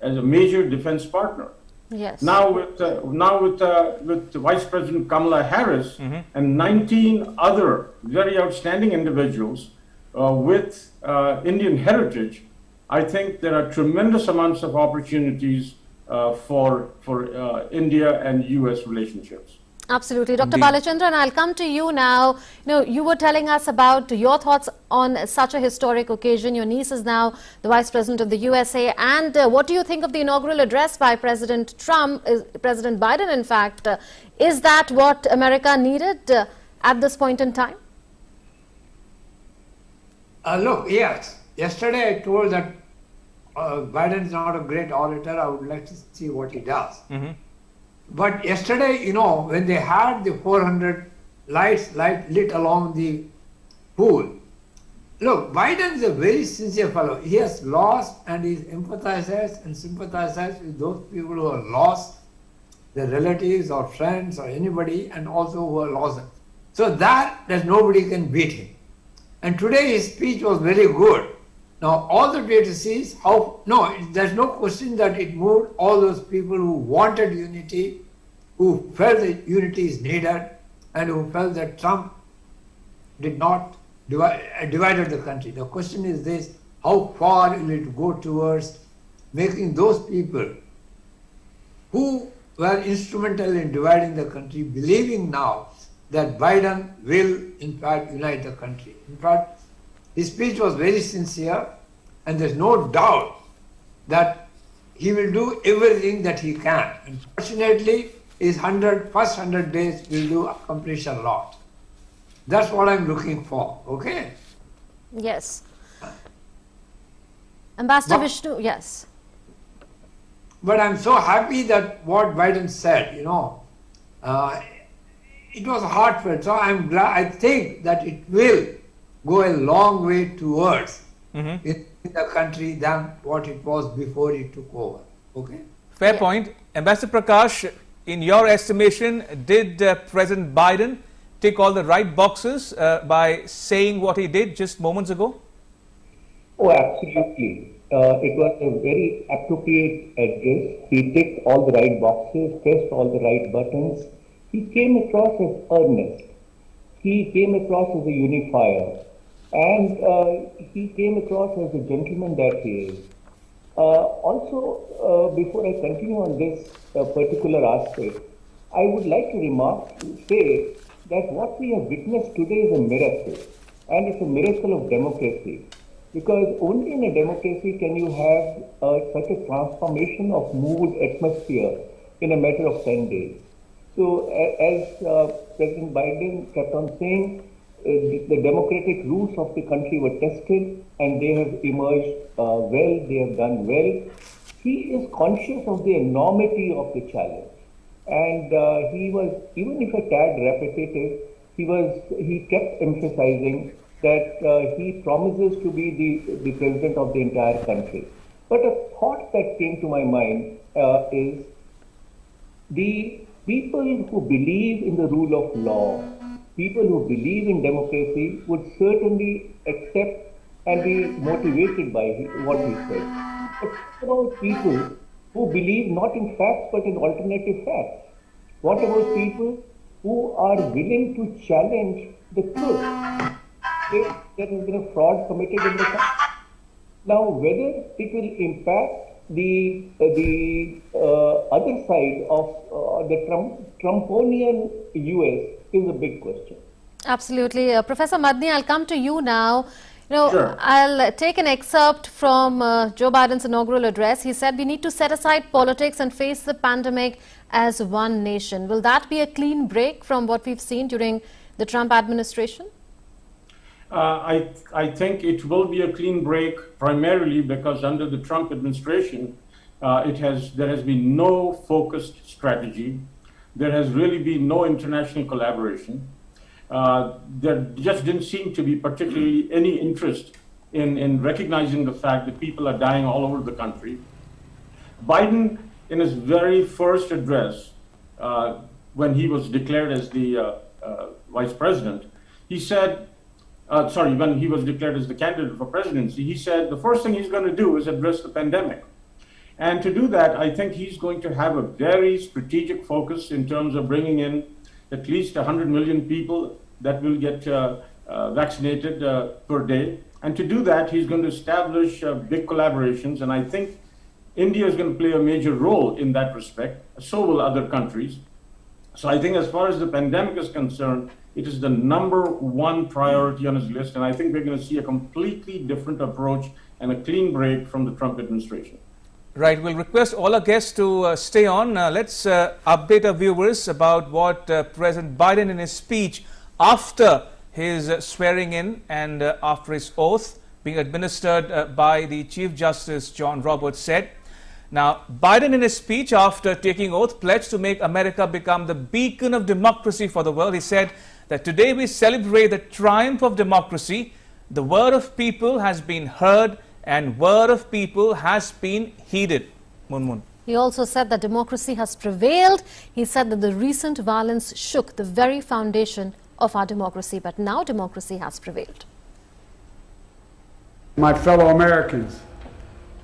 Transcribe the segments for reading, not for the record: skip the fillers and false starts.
as a major defense partner. Yes. Now with Vice President Kamala Harris and 19 other very outstanding individuals with Indian heritage, I think there are tremendous amounts of opportunities for India and U.S. relationships. Absolutely. Dr. Balachandran, I'll come to you now. You were telling us about your thoughts on such a historic occasion. Your niece is now the Vice President of the USA. And what do you think of the inaugural address by President President Biden, in fact? Is that what America needed at this point in time? Look, yes. Yesterday I told that Biden is not a great orator. I would like to see what he does. But yesterday, when they had the 400 lights lit along the pool, look, Biden is a very sincere fellow. He has lost and he empathizes and sympathizes with those people who are lost, their relatives or friends or anybody, and also who are lost. So that nobody can beat him. And today his speech was very good. Now all the data sees there's no question that it moved all those people who wanted unity, who felt that unity is needed, and who felt that Trump did not divided the country. The question is this: how far will it go towards making those people who were instrumental in dividing the country believing now that Biden will in fact unite the country? In fact, his speech was very sincere, and there's no doubt that he will do everything that he can. And fortunately, his first 100 days will accomplish a lot. That's what I'm looking for, okay? Yes. Ambassador Vishnu, yes. But I'm so happy that what Biden said, it was heartfelt. So I'm glad, I think that it will go a long way towards in the country than what it was before he took over. Okay? Fair point. Ambassador Prakash, in your estimation, did President Biden tick all the right boxes by saying what he did just moments ago? Oh, absolutely. It was a very appropriate address. He ticked all the right boxes, pressed all the right buttons. He came across as earnest. He came across as a unifier. And he came across as a gentleman that he is. Also, before I continue on this particular aspect, I would like to say that what we have witnessed today is a miracle. And it's a miracle of democracy. Because only in a democracy can you have such a transformation of mood, atmosphere in a matter of 10 days. So as President Biden kept on saying, the democratic roots of the country were tested and they have emerged well, they have done well. He is conscious of the enormity of the challenge. And he was, even if a tad repetitive, he kept emphasizing that he promises to be the president of the entire country. But a thought that came to my mind is the people who believe in the rule of law, people who believe in democracy would certainly accept and be motivated by what he said. But what about people who believe not in facts but in alternative facts? What about people who are willing to challenge the truth? If there has been a fraud committed in the country. Now, whether it will impact the other side of the Trumponian US is a big question. Absolutely. Professor Madni, I'll come to you now. Sure. I'll take an excerpt from Joe Biden's inaugural address. He said, we need to set aside politics and face the pandemic as one nation. Will that be a clean break from what we've seen during the Trump administration? I think it will be a clean break primarily because under the Trump administration, there has been no focused strategy. There has really been no international collaboration. There just didn't seem to be particularly any interest in recognizing the fact that people are dying all over the country. Biden, in his very first address, when he was declared as the vice president, he said, when he was declared as the candidate for presidency, he said the first thing he's going to do is address the pandemic. And to do that, I think he's going to have a very strategic focus in terms of bringing in at least 100 million people that will get vaccinated per day. And to do that, he's going to establish big collaborations. And I think India is going to play a major role in that respect. So will other countries. So I think as far as the pandemic is concerned, it is the #1 priority on his list. And I think we're going to see a completely different approach and a clean break from the Trump administration. Right, we'll request all our guests to stay on. Let's update our viewers about what President Biden in his speech after his swearing in and after his oath being administered by the Chief Justice John Roberts said. Now, Biden in his speech after taking oath pledged to make America become the beacon of democracy for the world. He said that today we celebrate the triumph of democracy. The word of people has been heard and word of people has been heeded. Munmun. He also said that democracy has prevailed. He said that the recent violence shook the very foundation of our democracy, but now democracy has prevailed. My fellow Americans,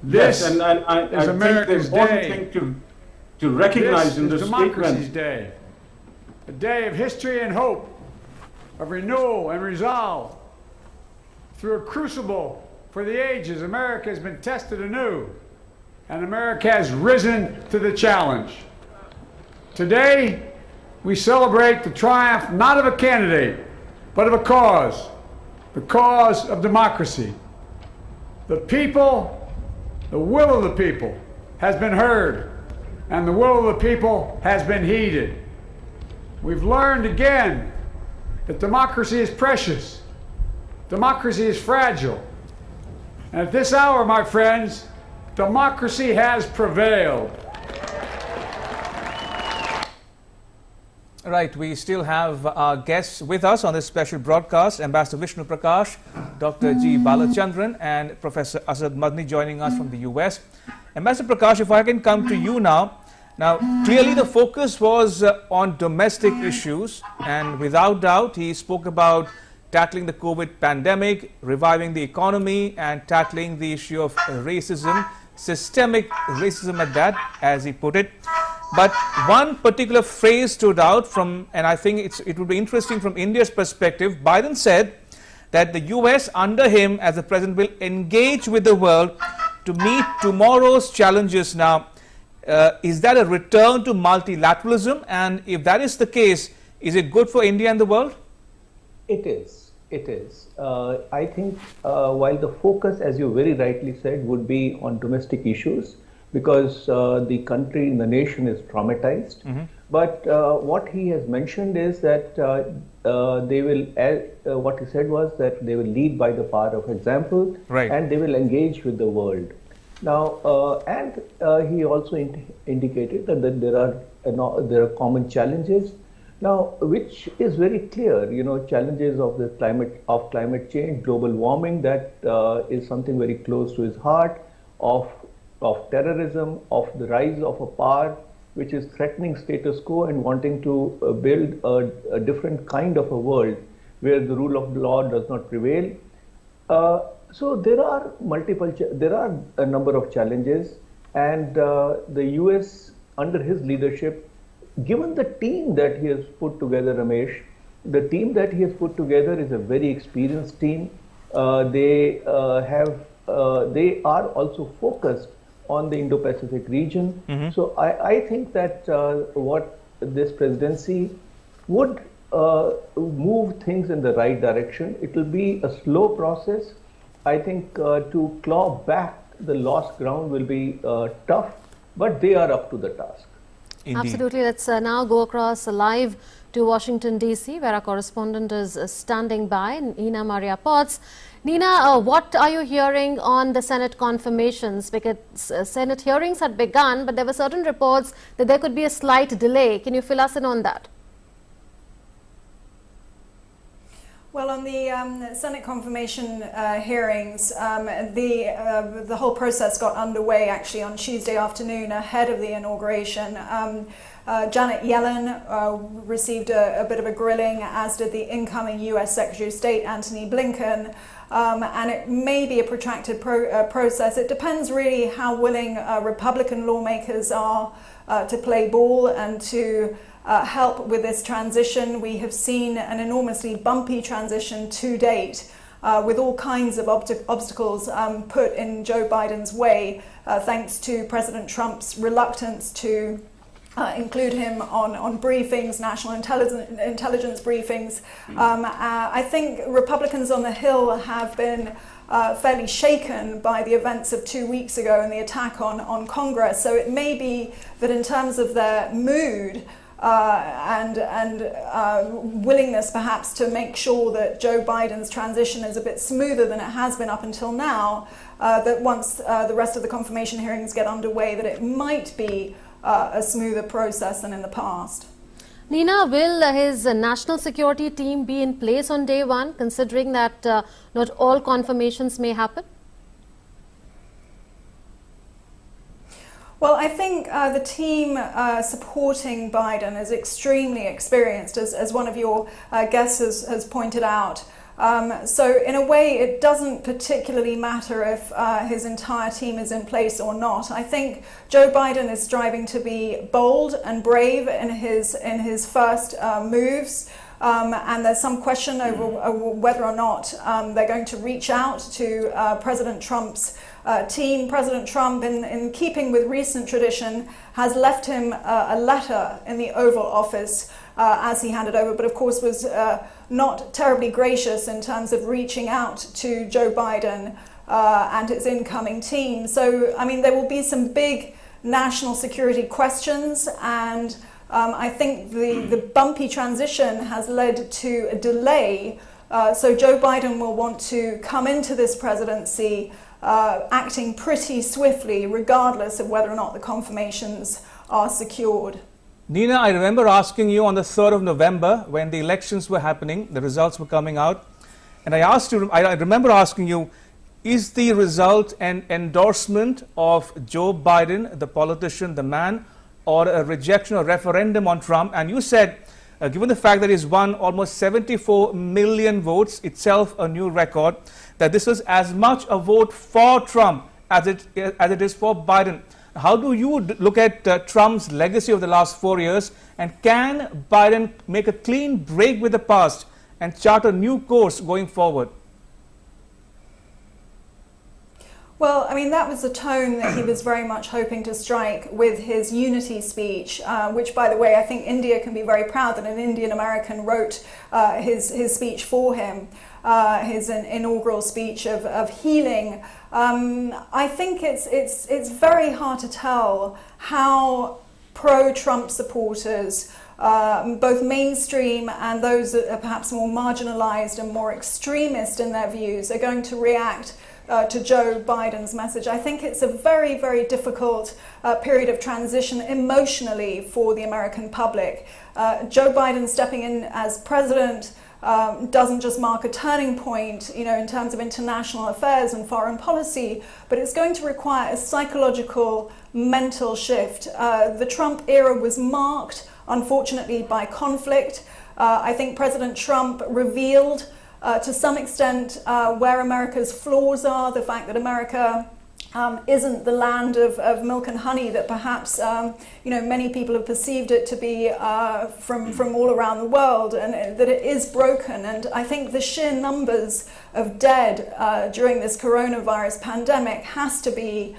this yes, and I is America's think the day. important thing to recognize in This this is democracy's statement. day, a day of history and hope, of renewal and resolve. Through a crucible for the ages, America has been tested anew, and America has risen to the challenge. Today, we celebrate the triumph not of a candidate, but of a cause, the cause of democracy. The people, the will of the people has been heard, and the will of the people has been heeded. We've learned again that democracy is precious, democracy is fragile. And at this hour, my friends, democracy has prevailed. Right, we still have our guests with us on this special broadcast, Ambassador Vishnu Prakash, Dr. G. Balachandran and Professor Asad Madni joining us from the US. Ambassador Prakash, if I can come to you now. Now, clearly the focus was on domestic issues, and without doubt he spoke about tackling the COVID pandemic, reviving the economy and tackling the issue of racism, systemic racism at that, as he put it. But one particular phrase stood out from, and I think it would be interesting from India's perspective. Biden said that the US under him as the president will engage with the world to meet tomorrow's challenges. Now, is that a return to multilateralism? And if that is the case, is it good for India and the world? It is. It is. I think while the focus, as you very rightly said, would be on domestic issues, because the country, the nation is traumatized. But what he has mentioned is that they will, what he said was that they will lead by the power of example, right, and they will engage with the world. Now, and he also indicated that there are common challenges. Now, which is very clear, challenges of the climate change, global warming, that is something very close to his heart, of terrorism, of the rise of a power which is threatening status quo and wanting to build a different kind of a world where the rule of law does not prevail. So there are a number of challenges, and the US under his leadership, given the team that he has put together, Ramesh, the team that he has put together is a very experienced team. They are also focused on the Indo-Pacific region. So I think that what this presidency would move things in the right direction. It will be a slow process. I think to claw back the lost ground will be tough, but they are up to the task. Indeed. Absolutely. Let's now go across live to Washington, D.C., where our correspondent is standing by, Nina Maria Potts. Nina, what are you hearing on the Senate confirmations? Because Senate hearings had begun, but there were certain reports that there could be a slight delay. Can you fill us in on that? Well, on the Senate confirmation hearings, the whole process got underway actually on Tuesday afternoon ahead of the inauguration. Janet Yellen received a bit of a grilling, as did the incoming US Secretary of State Antony Blinken. and it may be a protracted process. It depends really how willing Republican lawmakers are to play ball and to help with this transition. We have seen an enormously bumpy transition to date, with all kinds of obstacles put in Joe Biden's way, thanks to President Trump's reluctance to include him on briefings, national intelligence briefings. I think Republicans on the Hill have been fairly shaken by the events of 2 weeks ago and the attack on Congress. So it may be that in terms of their mood and willingness perhaps to make sure that Joe Biden's transition is a bit smoother than it has been up until now, that once the rest of the confirmation hearings get underway, that it might be a smoother process than in the past. Nina, will his national security team be in place on day one, considering that not all confirmations may happen? Well, I think the team supporting Biden is extremely experienced, as one of your guests has pointed out. So in a way, it doesn't particularly matter if his entire team is in place or not. I think Joe Biden is striving to be bold and brave in his first moves. And there's some question over whether or not they're going to reach out to President Trump's team. President Trump, in keeping with recent tradition, has left him a letter in the Oval Office as he handed over, but of course was not terribly gracious in terms of reaching out to Joe Biden and his incoming team. So, I mean, there will be some big national security questions, and I think the bumpy transition has led to a delay. So Joe Biden will want to come into this presidency acting pretty swiftly, regardless of whether or not the confirmations are secured. Nina, I remember asking you on the 3rd of November when the elections were happening, the results were coming out, and I remember asking you, is the result an endorsement of Joe Biden, the politician, the man, or a rejection or referendum on Trump? And you said, given the fact that he's won almost 74 million votes, itself a new record, that this was as much a vote for Trump as it is for Biden. How do you look at Trump's legacy of the last 4 years, and can Biden make a clean break with the past and chart a new course going forward? Well, I mean, that was the tone that he was very much hoping to strike with his unity speech, which, by the way, I think India can be very proud that an Indian American wrote his speech for him, his inaugural speech of healing. I think it's very hard to tell how pro-Trump supporters, both mainstream and those that are perhaps more marginalized and more extremist in their views, are going to react to Joe Biden's message. I think it's a very, very difficult period of transition emotionally for the American public. Joe Biden stepping in as president doesn't just mark a turning point, in terms of international affairs and foreign policy, but it's going to require a psychological, mental shift. The Trump era was marked, unfortunately, by conflict. I think President Trump revealed to some extent where America's flaws are, the fact that America isn't the land of milk and honey that perhaps many people have perceived it to be from all around the world, and that it is broken. And I think the sheer numbers of dead during this coronavirus pandemic has to be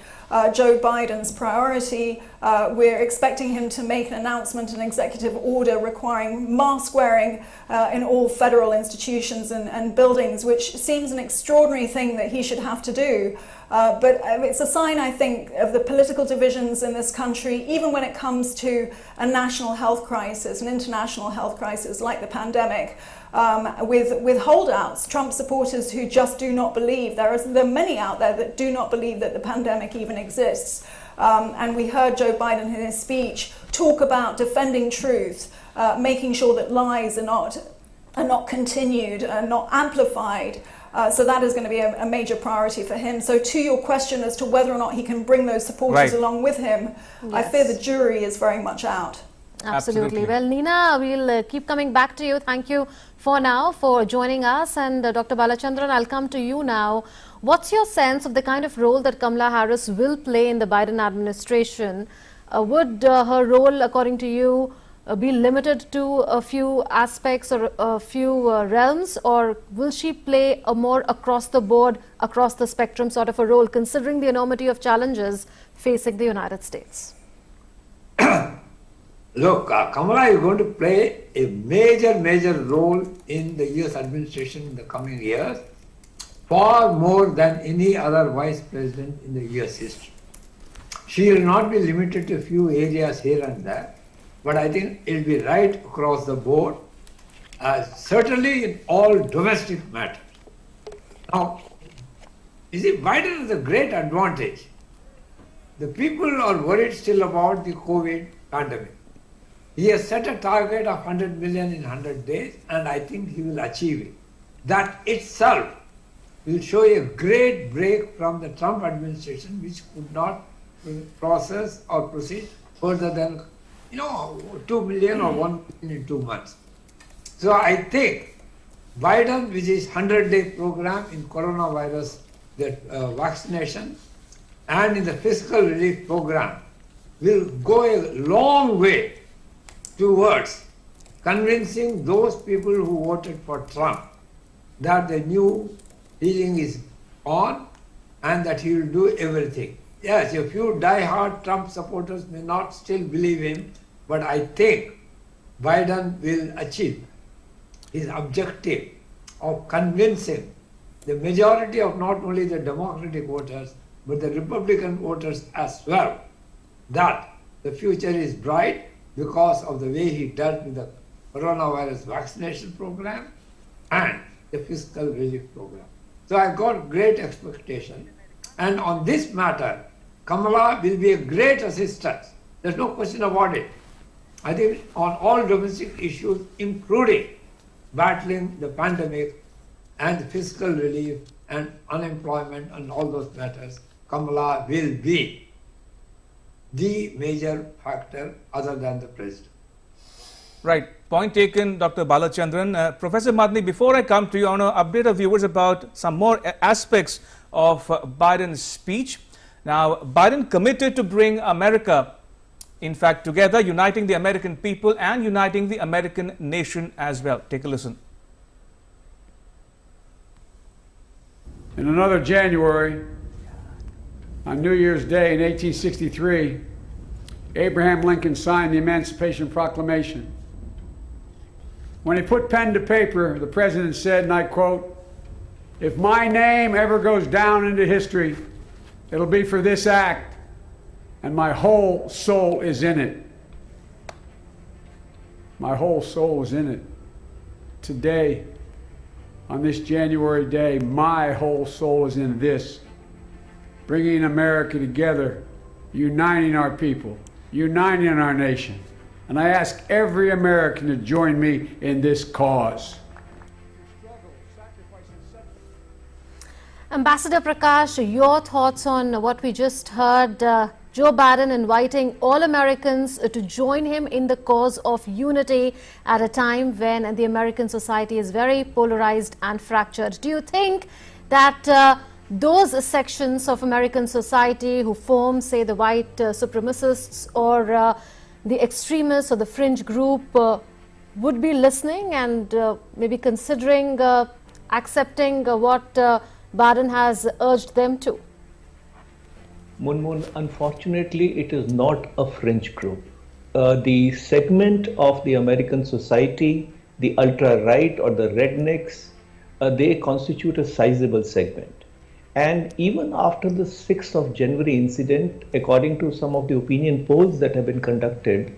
Joe Biden's priority. We're expecting him to make an announcement, an executive order requiring mask wearing in all federal institutions and buildings, which seems an extraordinary thing that he should have to do. But it's a sign, I think, of the political divisions in this country, even when it comes to a national health crisis, an international health crisis like the pandemic, with holdouts, Trump supporters who just do not believe. There are many out there that do not believe that the pandemic even exists. And we heard Joe Biden in his speech talk about defending truth, making sure that lies are not continued and not amplified. So that is going to be a major priority for him. So to your question as to whether or not he can bring those supporters along with him, I fear the jury is very much out. Absolutely. Well, Neena, we'll keep coming back to you. Thank you for now for joining us. And Dr. Balachandran, I'll come to you now. What's your sense of the kind of role that Kamala Harris will play in the Biden administration? Would her role, according to you, be limited to a few aspects or a few realms, or will she play a more across the board, across the spectrum sort of a role, considering the enormity of challenges facing the United States? Look, Kamala is going to play a major role in the US administration in the coming years, far more than any other vice president in the US history. She will not be limited to a few areas here and there, but I think it will be right across the board, certainly in all domestic matters. Now, you see, Biden has a great advantage. The people are worried still about the COVID pandemic. He has set a target of 100 million in 100 days, and I think he will achieve it. That itself will show a great break from the Trump administration, which could not process or proceed further than 2 million or 1 million in 2 months. So I think Biden, with his 100-day program in coronavirus vaccination and in the fiscal relief program, will go a long way towards convincing those people who voted for Trump that the new healing is on and that he will do everything. Yes, a few die-hard Trump supporters may not still believe him, but I think Biden will achieve his objective of convincing the majority of not only the Democratic voters, but the Republican voters as well, that the future is bright because of the way he dealt with the coronavirus vaccination program and the fiscal relief program. So I got great expectation. And on this matter, Kamala will be a great assistance. There's no question about it. I think on all domestic issues, including battling the pandemic and fiscal relief and unemployment and all those matters, Kamala will be the major factor other than the president. Right. Point taken, Dr. Balachandran. Professor Madni, before I come to you, I want to update our viewers about some more aspects of Biden's speech. Now, Biden committed to bring America, in fact, together, uniting the American people and uniting the American nation as well. Take a listen. In another January, on New Year's Day in 1863, Abraham Lincoln signed the Emancipation Proclamation. When he put pen to paper, the president said, and I quote, "If my name ever goes down into history, it'll be for this act, and my whole soul is in it." My whole soul is in it. Today, on this January day, my whole soul is in this. Bringing America together, uniting our people, uniting our nation. And I ask every American to join me in this cause. Ambassador Prakash, your thoughts on what we just heard, Joe Biden inviting all Americans to join him in the cause of unity at a time when the American society is very polarized and fractured. Do you think that those sections of American society who form, say, the white supremacists or the extremists or the fringe group would be listening and maybe considering accepting what Biden has urged them to? Munmun, unfortunately, it is not a fringe group. The segment of the American society, the ultra-right or the rednecks, they constitute a sizable segment. And even after the 6th of January incident, according to some of the opinion polls that have been conducted,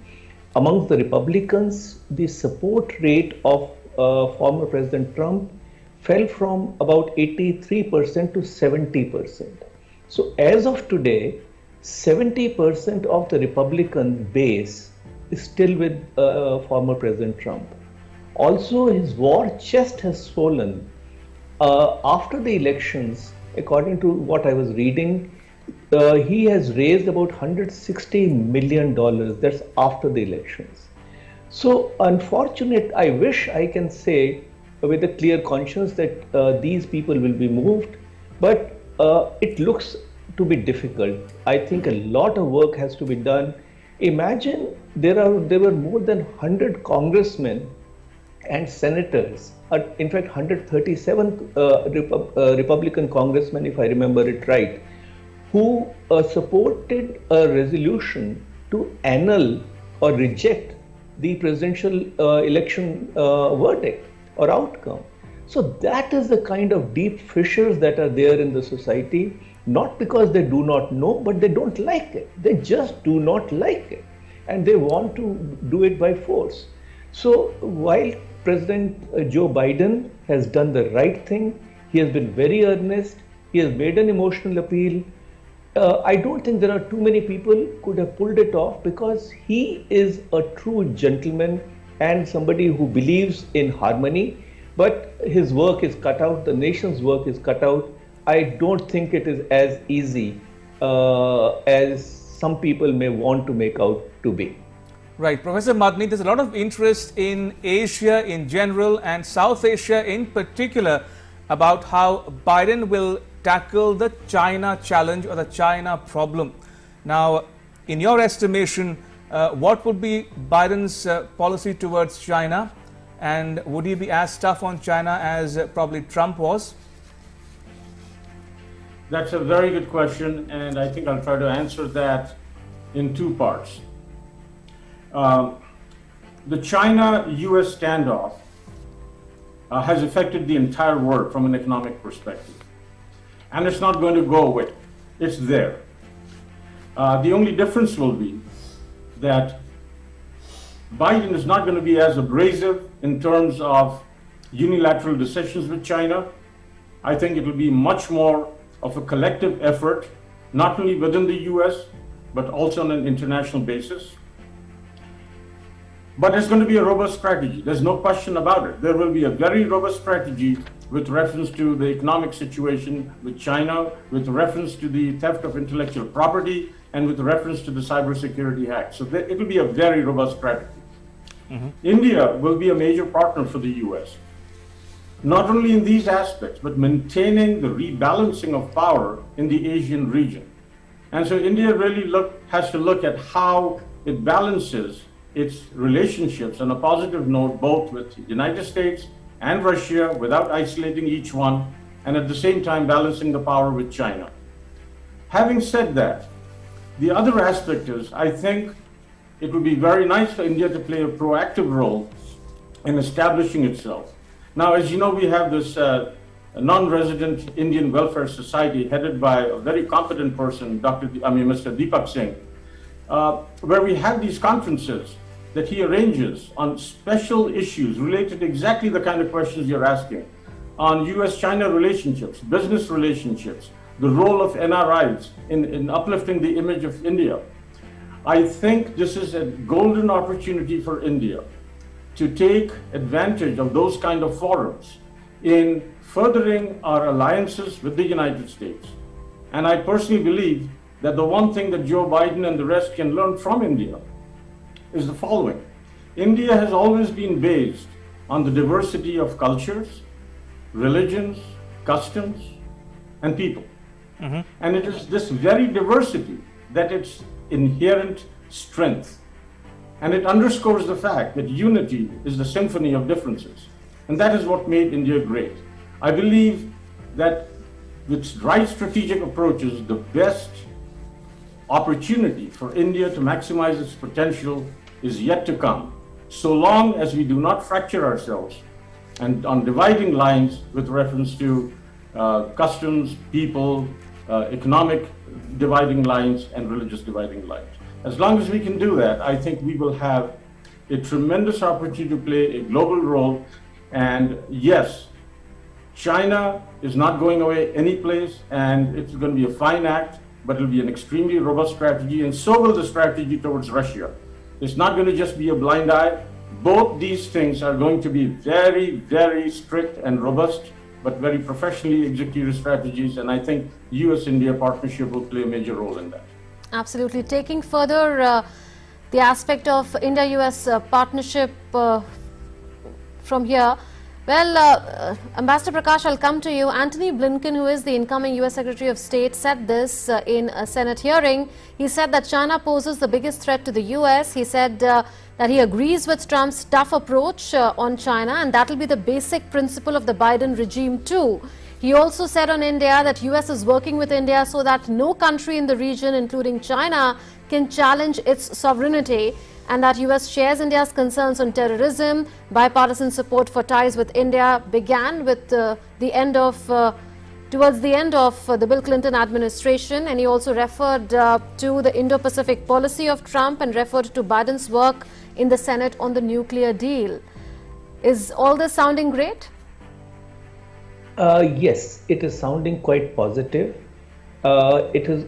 amongst the Republicans, the support rate of former President Trump fell from about 83% to 70%. So as of today, 70% of the Republican base is still with former President Trump. Also, his war chest has swollen. After the elections, according to what I was reading, he has raised about $160 million. That's after the elections. So unfortunate, I wish I can say with a clear conscience that these people will be moved, but it looks to be difficult. I think a lot of work has to be done. Imagine there were more than 100 congressmen and senators, in fact 137 Republican congressmen, if I remember it right, who supported a resolution to annul or reject the presidential election verdict or outcome. So that is the kind of deep fissures that are there in the society, not because they do not know, but they don't like it. They just do not like it. And they want to do it by force. So while President Joe Biden has done the right thing, he has been very earnest, he has made an emotional appeal, I don't think there are too many people could have pulled it off, because he is a true gentleman and somebody who believes in harmony. But his work is cut out, the nation's work is cut out. I don't think it is as easy as some people may want to make out to be. Right. Professor Madni, there's a lot of interest in Asia in general and South Asia in particular about how Biden will tackle the China challenge or the China problem. Now, in your estimation, what would be Biden's policy towards China? And would he be as tough on China as probably Trump was? That's a very good question, and I think I'll try to answer that in two parts. The China-US standoff has affected the entire world from an economic perspective. And it's not going to go away. It's there. The only difference will be that Biden is not going to be as abrasive in terms of unilateral decisions with China. I think it will be much more of a collective effort, not only within the US, but also on an international basis. But it's going to be a robust strategy. There's no question about it. There will be a very robust strategy with reference to the economic situation with China, with reference to the theft of intellectual property, and with reference to the cybersecurity hack. So it will be a very robust strategy. India will be a major partner for the US, not only in these aspects, but maintaining the rebalancing of power in the Asian region. And so India really has to look at how it balances its relationships on a positive note, both with the United States and Russia, without isolating each one, and at the same time balancing the power with China. Having said that, the other aspect is, I think it would be very nice for India to play a proactive role in establishing itself. Now, as you know, we have this non-resident Indian Welfare Society headed by a very competent person, Mr. Deepak Singh, where we have these conferences that he arranges on special issues related to exactly the kind of questions you're asking, on US-China relationships, business relationships, the role of NRIs in uplifting the image of India. I think this is a golden opportunity for India to take advantage of those kind of forums in furthering our alliances with the United States. And I personally believe that the one thing that Joe Biden and the rest can learn from India is the following. India has always been based on the diversity of cultures, religions, customs, and people. And it is this very diversity that its inherent strength. And it underscores the fact that unity is the symphony of differences. And that is what made India great. I believe that with right strategic approaches, the best opportunity for India to maximize its potential is yet to come, so long as we do not fracture ourselves and on dividing lines with reference to customs, people, economic dividing lines, and religious dividing lines. As long as we can do that, I think we will have a tremendous opportunity to play a global role. And yes, China is not going away any place, and it's going to be a fine act, but it'll be an extremely robust strategy, and so will the strategy towards Russia. It's not going to just be a blind eye. Both these things are going to be very, very strict and robust, but very professionally executed strategies, and I think US-India partnership will play a major role in that. Absolutely. Taking further the aspect of India-US partnership from here. Well, Ambassador Prakash, I'll come to you. Antony Blinken, who is the incoming US Secretary of State, said this in a Senate hearing. He said that China poses the biggest threat to the US. He said that he agrees with Trump's tough approach on China, and that will be the basic principle of the Biden regime too. He also said on India that US is working with India so that no country in the region, including China, can challenge its sovereignty, and that US shares India's concerns on terrorism. Bipartisan support for ties with India began with towards the end of the Bill Clinton administration, and he also referred to the Indo-Pacific policy of Trump and referred to Biden's work in the Senate on the nuclear deal. Is all this sounding great? Yes, it is sounding quite positive. It is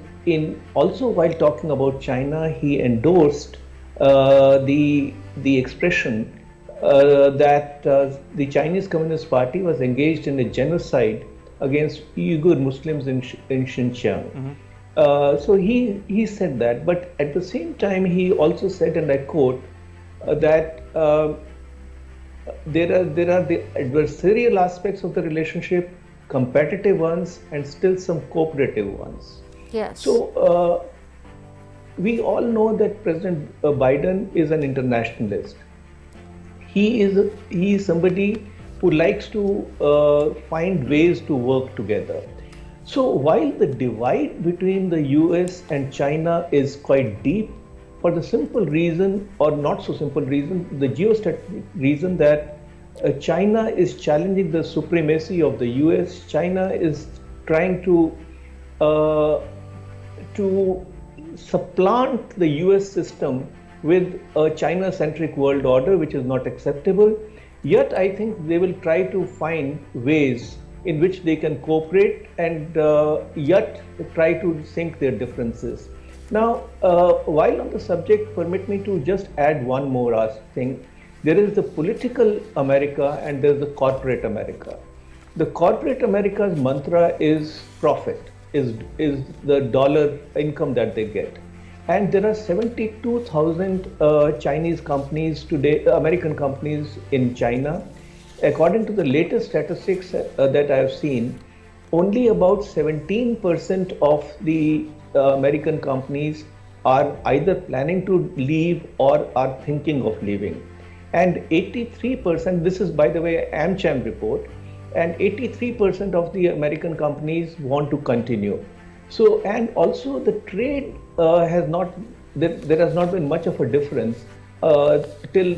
also while talking about China, he endorsed the expression that the Chinese Communist Party was engaged in a genocide against Uyghur Muslims in Xinjiang. So he said that, but at the same time he also said, and I quote, that there are the adversarial aspects of the relationship, competitive ones, and still some cooperative ones. Yes. So we all know that President Biden is an internationalist. He is somebody who likes to find ways to work together. So while the divide between the US and China is quite deep, for the simple reason, or not so simple reason, the geostrategic reason that China is challenging the supremacy of the US. China is trying to supplant the US system with a China-centric world order, which is not acceptable. Yet I think they will try to find ways in which they can cooperate and yet try to sink their differences. Now, while on the subject, permit me to just add one more thing. There is the political America and there is the corporate America. The corporate America's mantra is profit, is the dollar income that they get. And there are 72,000 Chinese companies today, American companies in China. According to the latest statistics that I have seen, only about 17% of the American companies are either planning to leave or are thinking of leaving. And 83%, this is by the way AmCham report, and 83% of the American companies want to continue. So, and also the trade has not, there has not been much of a difference till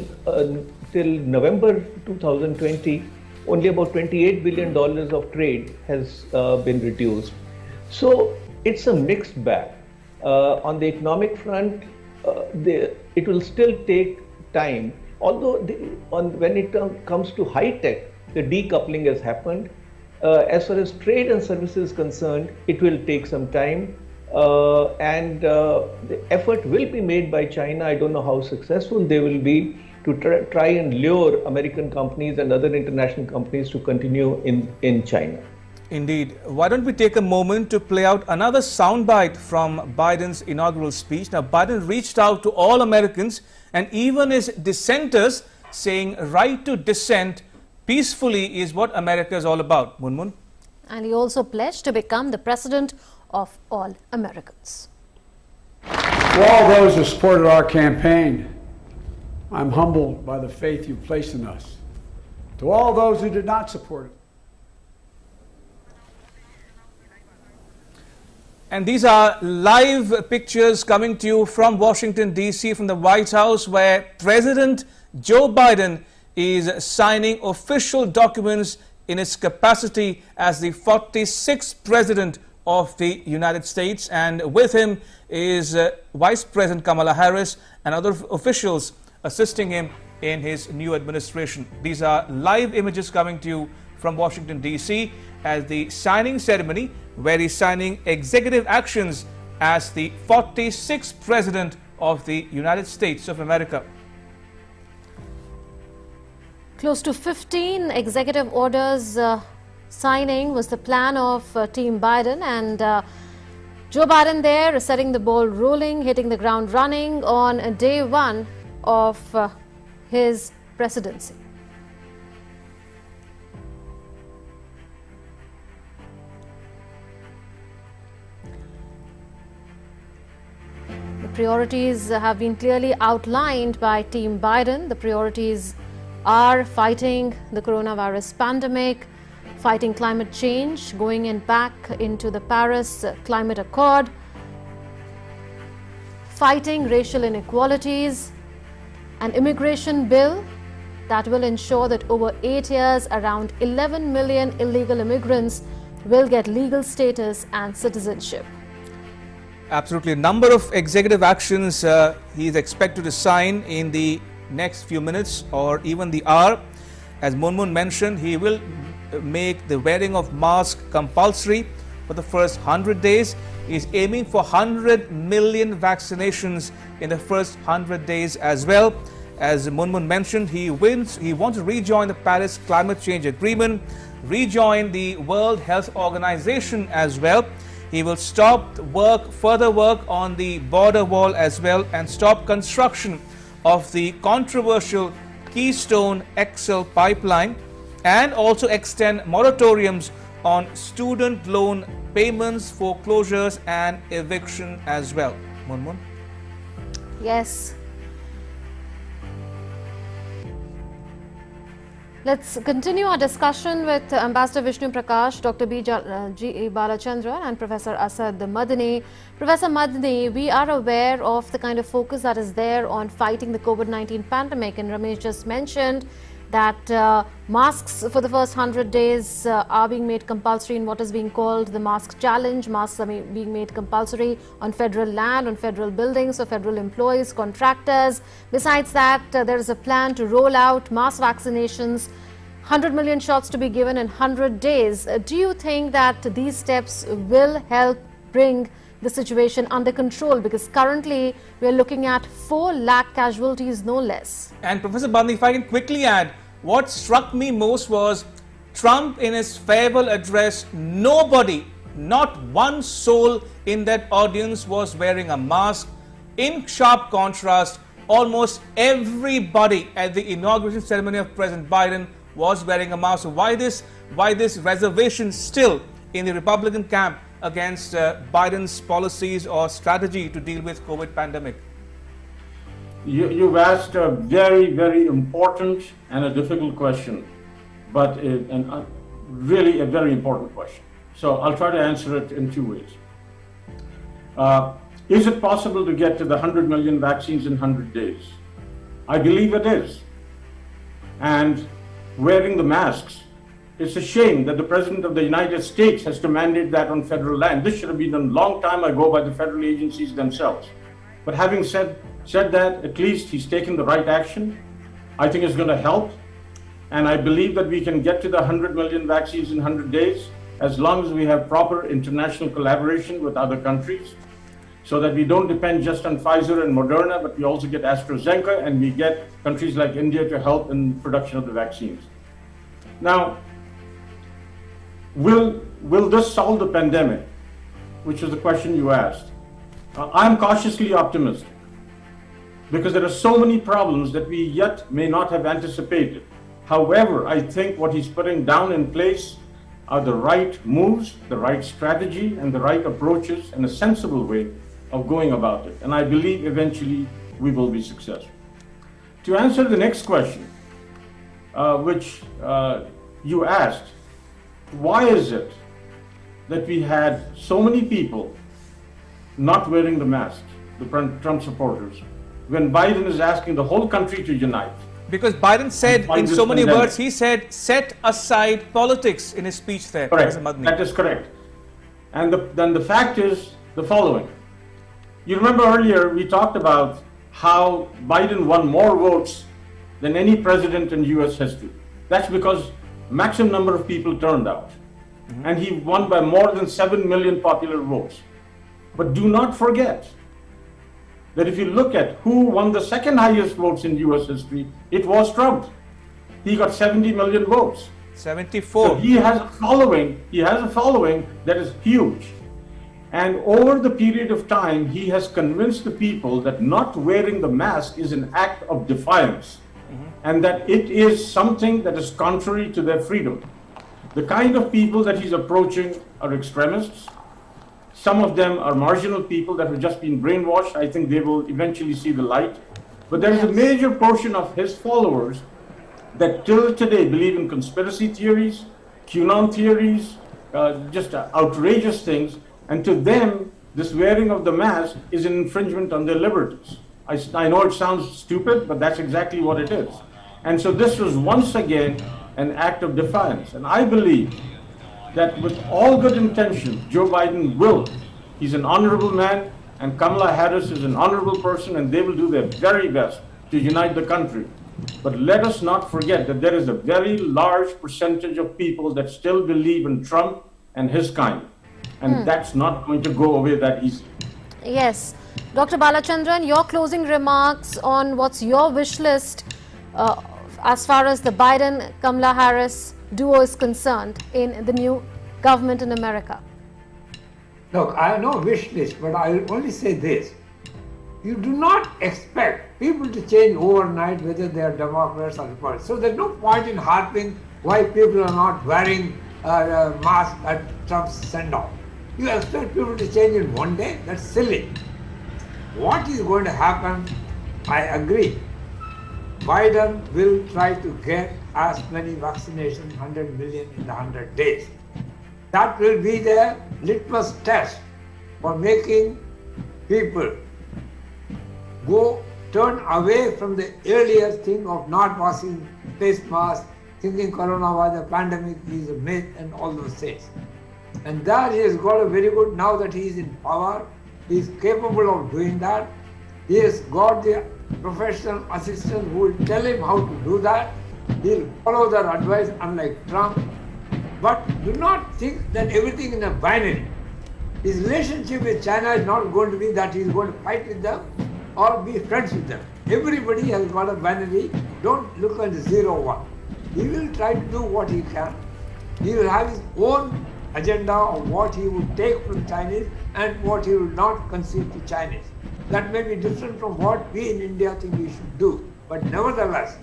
November 2020. Only about $28 billion of trade has been reduced. So it's a mixed bag. On the economic front, it will still take time. Although when it comes to high tech, the decoupling has happened. As far as trade and services is concerned, it will take some time. And the effort will be made by China. I don't know how successful they will be to try and lure American companies and other international companies to continue in China. Indeed. Why don't we take a moment to play out another soundbite from Biden's inaugural speech. Now, Biden reached out to all Americans and even his dissenters, saying right to dissent peacefully is what America is all about. Munmun. And he also pledged to become the president of all Americans. To all those who supported our campaign, I'm humbled by the faith you placed in us. To all those who did not support it, and these are live pictures coming to you from Washington, D.C., from the White House, where President Joe Biden is signing official documents in his capacity as the 46th President of the United States. And with him is Vice President Kamala Harris and other officials assisting him in his new administration. These are live images coming to you from Washington, D.C. as the signing ceremony, where he's signing executive actions as the 46th President of the United States of America. Close to 15 executive orders signing was the plan of Team Biden, and Joe Biden there setting the ball rolling, hitting the ground running on day one of his presidency. The priorities have been clearly outlined by Team Biden. The priorities are fighting the coronavirus pandemic, fighting climate change, going in back into the Paris Climate Accord, fighting racial inequalities, an immigration bill that will ensure that over 8 years, around 11 million illegal immigrants will get legal status and citizenship. Absolutely. A number of executive actions he is expected to sign in the next few minutes or even the hour. As Moon mentioned, he will make the wearing of mask compulsory for the first 100 days. He is aiming for 100 million vaccinations in the first 100 days as well. As Moon mentioned, he wants to rejoin the Paris Climate Change Agreement, rejoin the World Health Organization as well. He will stop further work on the border wall as well, and stop construction of the controversial Keystone XL pipeline, and also extend moratoriums on student loan payments, foreclosures and eviction as well. Moon? Yes. Let's continue our discussion with Ambassador Vishnu Prakash, Dr. G. Balachandran and Professor Asad Madani. Professor Madani, we are aware of the kind of focus that is there on fighting the COVID-19 pandemic, and Ramesh just mentioned that masks for the first 100 days are being made compulsory in what is being called the mask challenge. Masks are being made compulsory on federal land, on federal buildings, so federal employees, contractors. Besides that, there is a plan to roll out mass vaccinations, 100 million shots to be given in 100 days. Do you think that these steps will help bring the situation under control? Because currently we are looking at 4 lakh casualties, no less. And Professor Bandi, if I can quickly add, what struck me most was Trump in his farewell address, nobody, not one soul in that audience was wearing a mask. In sharp contrast, almost everybody at the inauguration ceremony of President Biden was wearing a mask. So why this reservation still in the Republican camp against Biden's policies or strategy to deal with COVID pandemic? You've asked a very, very important and a difficult question, but really a very important question. So I'll try to answer it in 2 ways. Is it possible to get to the 100 million vaccines in 100 days? I believe it is. And wearing the masks, it's a shame that the President of the United States has to mandate that on federal land. This should have been done a long time ago by the federal agencies themselves. But having said that, at least he's taken the right action. I think it's going to help. And I believe that we can get to the 100 million vaccines in 100 days as long as we have proper international collaboration with other countries, so that we don't depend just on Pfizer and Moderna, but we also get AstraZeneca and we get countries like India to help in production of the vaccines. Now, will this solve the pandemic, which is the question you asked? I'm cautiously optimistic, because there are so many problems that we yet may not have anticipated. However, I think what he's putting down in place are the right moves, the right strategy, and the right approaches, and a sensible way of going about it. And I believe eventually we will be successful. To answer the next question, which you asked, why is it that we had so many people not wearing the masks, the Trump supporters, when Biden is asking the whole country to unite? Because Biden said in so many words, he said, set aside politics in his speech there. Correct. That is correct. And then the fact is the following. You remember earlier we talked about how Biden won more votes than any president in US history. That's because maximum number of people turned out. And he won by more than 7 million popular votes. But do not forget that if you look at who won the second highest votes in US history, it was Trump. He got 70 million votes. 74. So he has a following that is huge. And over the period of time, he has convinced the people that not wearing the mask is an act of defiance, and that it is something that is contrary to their freedom. The kind of people that he's approaching are extremists. Some of them are marginal people that have just been brainwashed. I think they will eventually see the light. But there is a major portion of his followers that till today believe in conspiracy theories, QAnon theories, just outrageous things. And to them, this wearing of the mask is an infringement on their liberties. I know it sounds stupid, but that's exactly what it is. And so this was once again an act of defiance. And I believe that with all good intentions, Joe Biden will. He's an honorable man, and Kamala Harris is an honorable person, and they will do their very best to unite the country. But let us not forget that there is a very large percentage of people that still believe in Trump and his kind. And that's not going to go away that easily. Yes. Dr. Balachandran, your closing remarks on what's your wish list as far as the Biden-Kamala Harris duo is concerned in the new government in America. Look, I have no wish list, but I will only say this. You do not expect people to change overnight whether they are Democrats or Republicans. So there's no point in harping why people are not wearing masks at Trump's send-off. You expect people to change in one day? That's silly. What is going to happen? I agree. Biden will try to get as many vaccinations, 100 million in the 100 days. That will be the litmus test for making people turn away from the earlier thing of not washing face masks, thinking corona was a pandemic, is a myth, and all those things. And that he has got a very good, now that he is in power, he is capable of doing that. He has got the professional assistant who will tell him how to do that. He will follow their advice, unlike Trump. But do not think that everything in a binary. His relationship with China is not going to be that he is going to fight with them or be friends with them. Everybody has got a binary. Don't look at the 0-1. He will try to do what he can. He will have his own agenda of what he would take from Chinese and what he will not concede to Chinese. That may be different from what we in India think we should do. But nevertheless,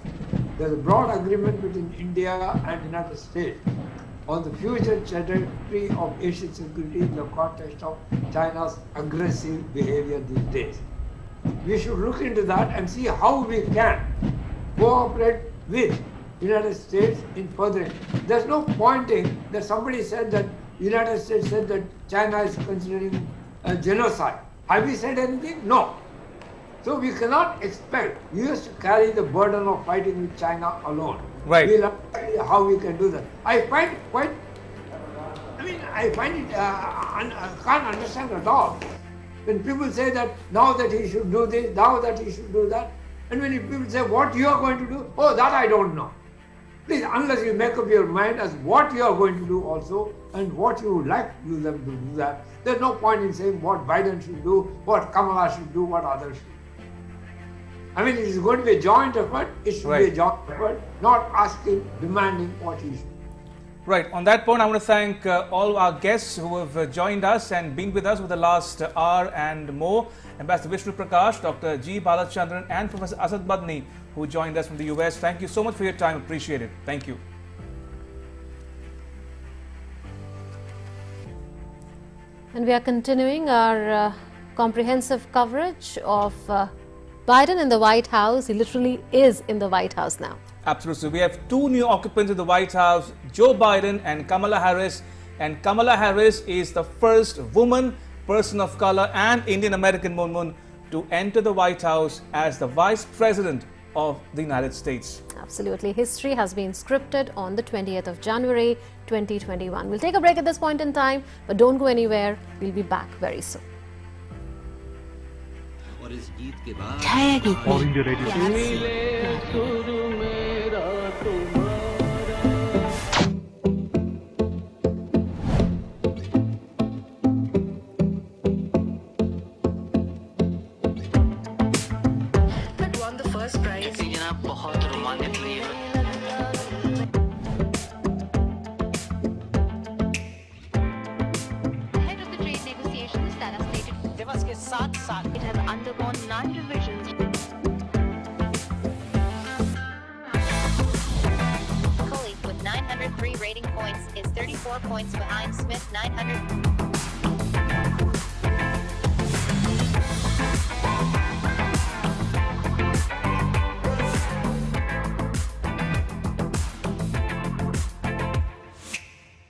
there is a broad agreement between India and the United States on the future trajectory of Asian security in the context of China's aggressive behavior these days. We should look into that and see how we can cooperate with United States in furthering. There's no pointing that somebody said that United States said that China is considering a genocide. Have we said anything? No. So we cannot expect US to carry the burden of fighting with China alone. Right. We'll have to see how we can do that. I find it I can't understand at all. When people say that now that he should do this, now that he should do that, and when people say what you are going to do, oh, that I don't know. Please, unless you make up your mind as what you are going to do also and what you would like them to do that, there's no point in saying what Biden should do, what Kamala should do, what others should do. I mean, it is going to be a joint effort. It should be a joint effort, not asking, demanding what he should do. Right. On that point, I want to thank all our guests who have joined us and been with us for the last hour and more. Ambassador Vishnu Prakash, Dr. G. Balachandran and Professor Asad Madni, who joined us from the US. Thank you so much for your time. Appreciate it. Thank you. And we are continuing our comprehensive coverage of Biden in the White House. He literally is in the White House now. Absolutely. We have two new occupants of the White House, Joe Biden and Kamala Harris. And Kamala Harris is the first woman, person of color and Indian American woman to enter the White House as the Vice President of the United States. Absolutely. History has been scripted on the 20th of January 2021. We'll take a break at this point in time, but don't go anywhere. We'll be back very soon. All India Radio. Ahead of the trade negotiations 4 points behind Smith, 900.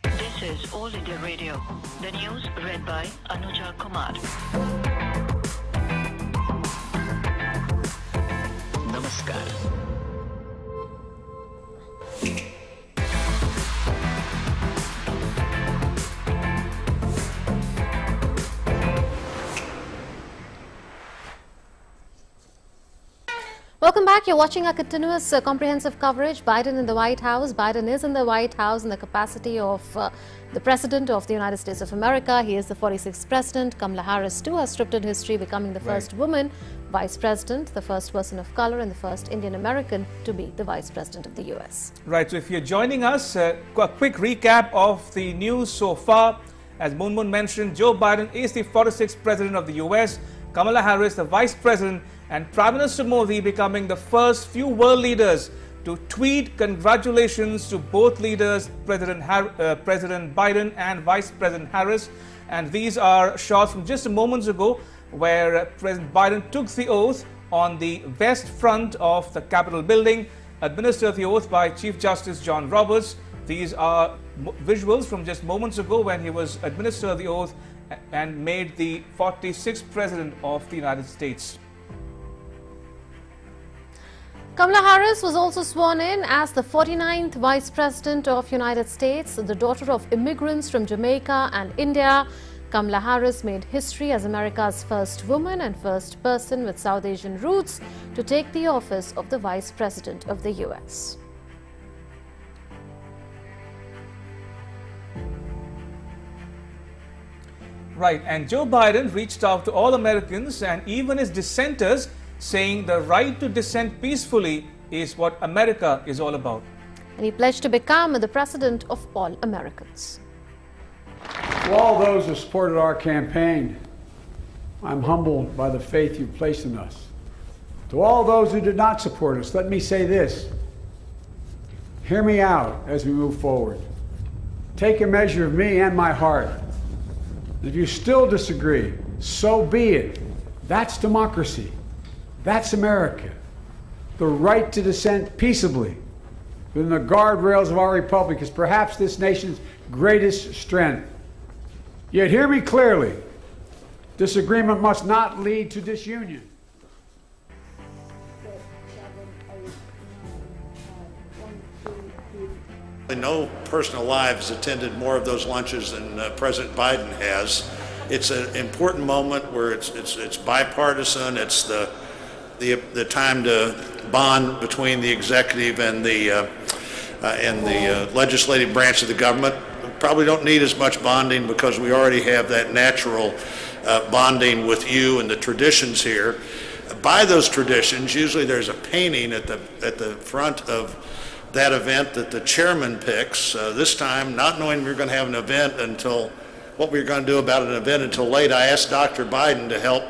This is All India Radio. The news read by Anuja Kumar. Namaskar. Welcome back. You're watching our continuous comprehensive coverage. Biden in the White House. Biden is in the White House in the capacity of the President of the United States of America. He is the 46th President. Kamala Harris too has scripted history, becoming the first woman Vice President, the first person of color and the first Indian American to be the Vice President of the US. Right, so if you're joining us, a quick recap of the news so far. As Moon Moon mentioned, Joe Biden is the 46th President of the US, Kamala Harris the Vice President, and Prime Minister Modi becoming the first few world leaders to tweet congratulations to both leaders, President Biden and Vice President Harris. And these are shots from just moments ago where President Biden took the oath on the west front of the Capitol building, administered the oath by Chief Justice John Roberts. These are visuals from just moments ago when he was administered the oath and made the 46th President of the United States. Kamala Harris was also sworn in as the 49th Vice President of United States, the daughter of immigrants from Jamaica and India. Kamala Harris made history as America's first woman and first person with South Asian roots to take the office of the Vice President of the US. Right, and Joe Biden reached out to all Americans and even his dissenters, saying the right to dissent peacefully is what America is all about. And he pledged to become the president of all Americans. To all those who supported our campaign, I'm humbled by the faith you've placed in us. To all those who did not support us, let me say this. Hear me out as we move forward. Take a measure of me and my heart. If you still disagree, so be it. That's democracy. That's America. The right to dissent peaceably within the guardrails of our republic is perhaps this nation's greatest strength. Yet hear me clearly. Disagreement must not lead to disunion. No personal lives attended more of those lunches than President Biden has. It's an important moment where it's bipartisan. It's the time to bond between the executive and the legislative branch of the government. We probably don't need as much bonding because we already have that natural bonding with you and the traditions here. By those traditions, usually there's a painting at the front of that event that the chairman picks. This time, not knowing we were going to have an event until what we were going to do about an event until late, I asked Dr. Biden to help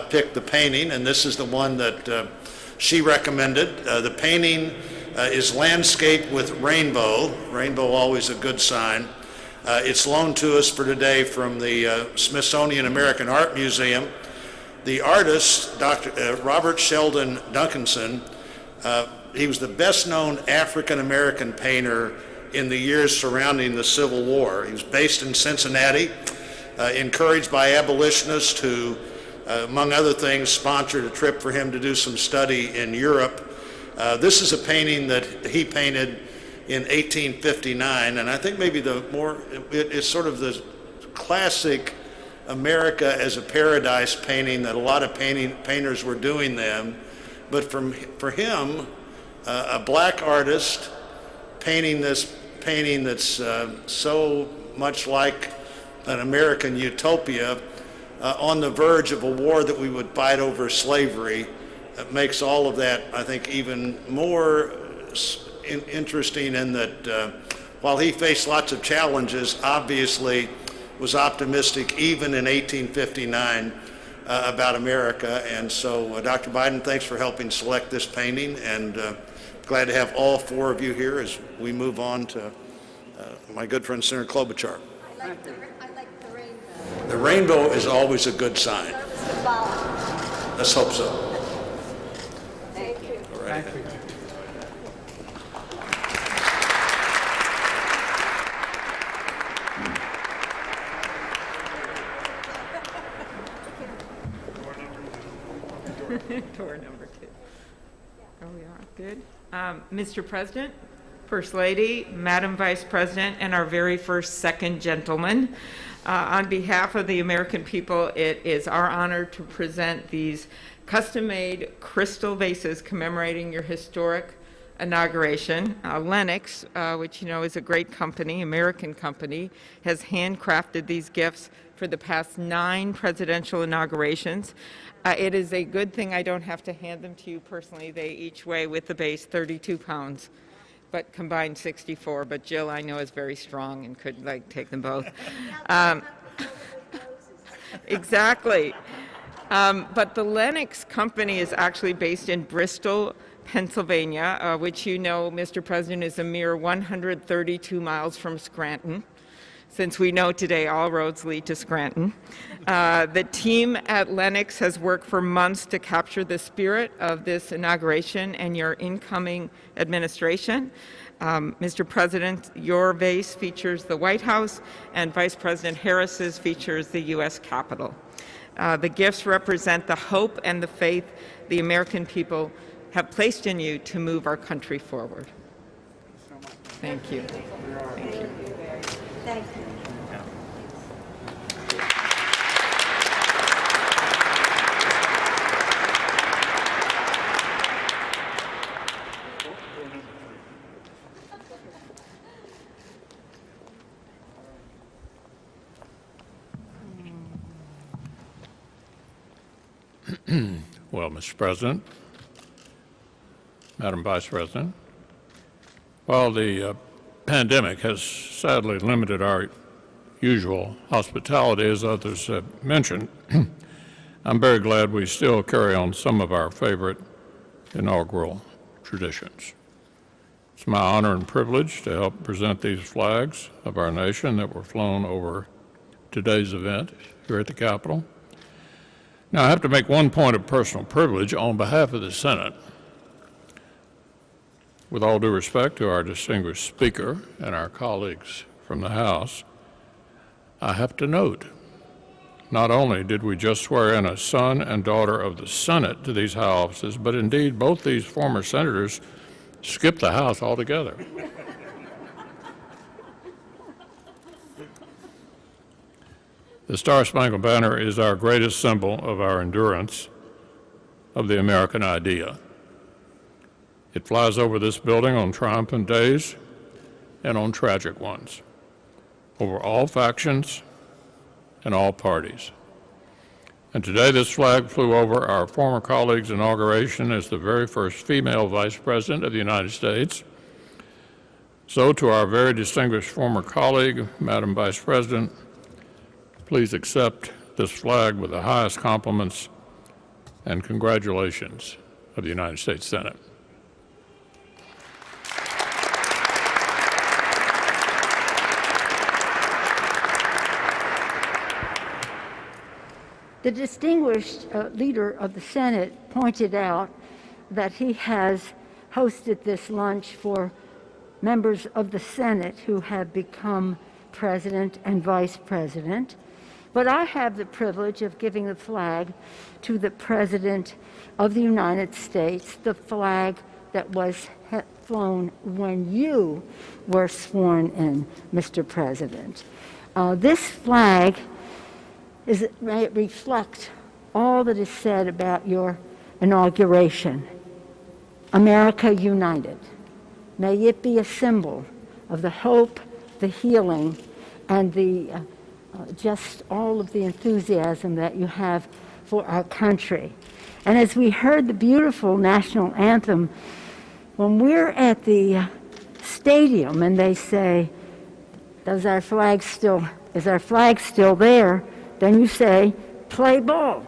pick the painting, and this is the one that she recommended. The painting is landscape with rainbow. Rainbow, always a good sign. It's loaned to us for today from the Smithsonian American Art Museum. The artist, Dr. Robert Sheldon Duncanson, he was the best-known African-American painter in the years surrounding the Civil War. He was based in Cincinnati, encouraged by abolitionists who, among other things, sponsored a trip for him to do some study in Europe. This is a painting that he painted in 1859, and I think maybe it's sort of the classic America as a paradise painting that a lot of painters were doing then. But for him, a black artist painting this painting that's so much like an American utopia on the verge of a war that we would fight over slavery, makes all of that, I think, even more interesting in that while he faced lots of challenges, obviously was optimistic even in 1859 about America. And so, Dr. Biden, thanks for helping select this painting, and glad to have all four of you here as we move on to my good friend Senator Klobuchar. I like the rainbow. The rainbow is always a good sign. Let's hope so. Thank you. All right. Thank you. Door number 2. Oh, we are good. Mr. President, First Lady, Madam Vice President, and our very first second gentleman, on behalf of the American people, it is our honor to present these custom-made crystal vases commemorating your historic inauguration. Lennox, which you know is a great company, American company, has handcrafted these gifts for the past 9 presidential inaugurations. It is a good thing I don't have to hand them to you personally. They each weigh, with the base, 32 pounds, but combined 64. But Jill, I know, is very strong and could take them both. Exactly. But the Lennox company is actually based in Bristol, Pennsylvania, which you know, Mr. President, is a mere 132 miles from Scranton, since we know today all roads lead to Scranton. The team at Lennox has worked for months to capture the spirit of this inauguration and your incoming administration. Mr. President, your vase features the White House, and Vice President Harris's features the U.S. Capitol. The gifts represent the hope and the faith the American people have placed in you to move our country forward. Thank you. Thank you. Thank you. Well, Mr. President, Madam Vice President, while the pandemic has sadly limited our usual hospitality, as others have mentioned, I'm very glad we still carry on some of our favorite inaugural traditions. It's my honor and privilege to help present these flags of our nation that were flown over today's event here at the Capitol. Now, I have to make one point of personal privilege on behalf of the Senate. With all due respect to our distinguished Speaker and our colleagues from the House, I have to note, not only did we just swear in a son and daughter of the Senate to these high offices, but indeed both these former senators skipped the House altogether. The Star-Spangled Banner is our greatest symbol of our endurance of the American idea. It flies over this building on triumphant days and on tragic ones, over all factions and all parties. And today this flag flew over our former colleague's inauguration as the very first female Vice President of the United States. So to our very distinguished former colleague, Madam Vice President, please accept this flag with the highest compliments and congratulations of the United States Senate. The distinguished leader of the Senate pointed out that he has hosted this lunch for members of the Senate who have become president and vice president. But I have the privilege of giving the flag to the President of the United States, the flag that was flown when you were sworn in, Mr. President. This flag may it reflect all that is said about your inauguration. America united. May it be a symbol of the hope, the healing, and the just all of the enthusiasm that you have for our country. And as we heard the beautiful national anthem, when we're at the stadium and they say, is our flag still there? Then you say, play ball,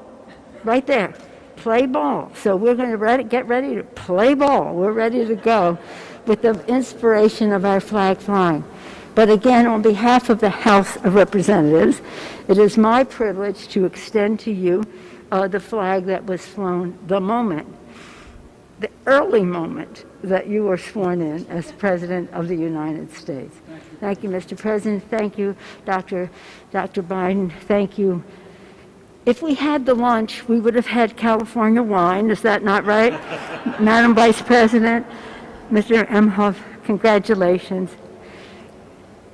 right there, play ball. So we're going to get ready to play ball. We're ready to go with the inspiration of our flag flying. But again, on behalf of the House of Representatives, it is my privilege to extend to you the flag that was flown the early moment that you were sworn in as President of the United States. Thank you, Mr. President. Thank you, Dr. Biden. Thank you. If we had the lunch, we would have had California wine. Is that not right? Madam Vice President, Mr. Emhoff, congratulations.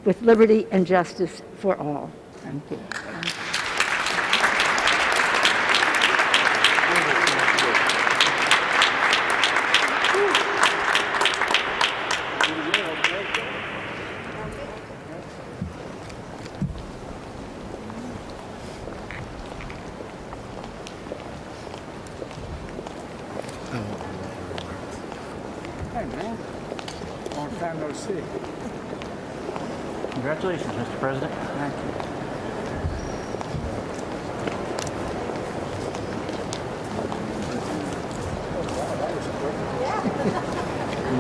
With liberty and justice for all. Thank you. Hey, man. Long time no see. Congratulations, Mr. President. Thank you.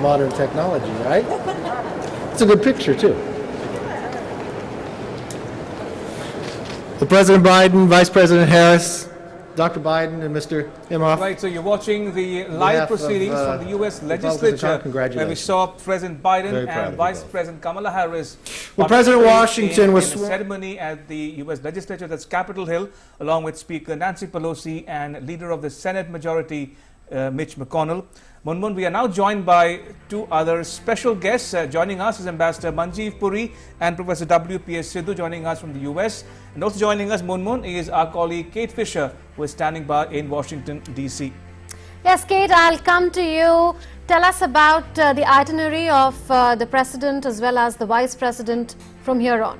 Modern technology, right? It's a good picture, too. The President Biden, Vice President Harris, Dr. Biden, and Mr. Emhoff. Right, so you're watching the live proceedings from the U.S. legislature where we saw President Biden and Vice President Kamala Harris. Well, President Washington was in a ceremony at the U.S. legislature, that's Capitol Hill, along with Speaker Nancy Pelosi and Leader of the Senate Majority, Mitch McConnell. Munmun, we are now joined by two other special guests. Joining us is Ambassador Manjeev Puri and Professor W.P.S. Sidhu joining us from the U.S. And also joining us, Munmun, is our colleague Kate Fisher, who is standing by in Washington, D.C. Yes, Kate, I'll come to you. Tell us about the itinerary of the President as well as the Vice President from here on.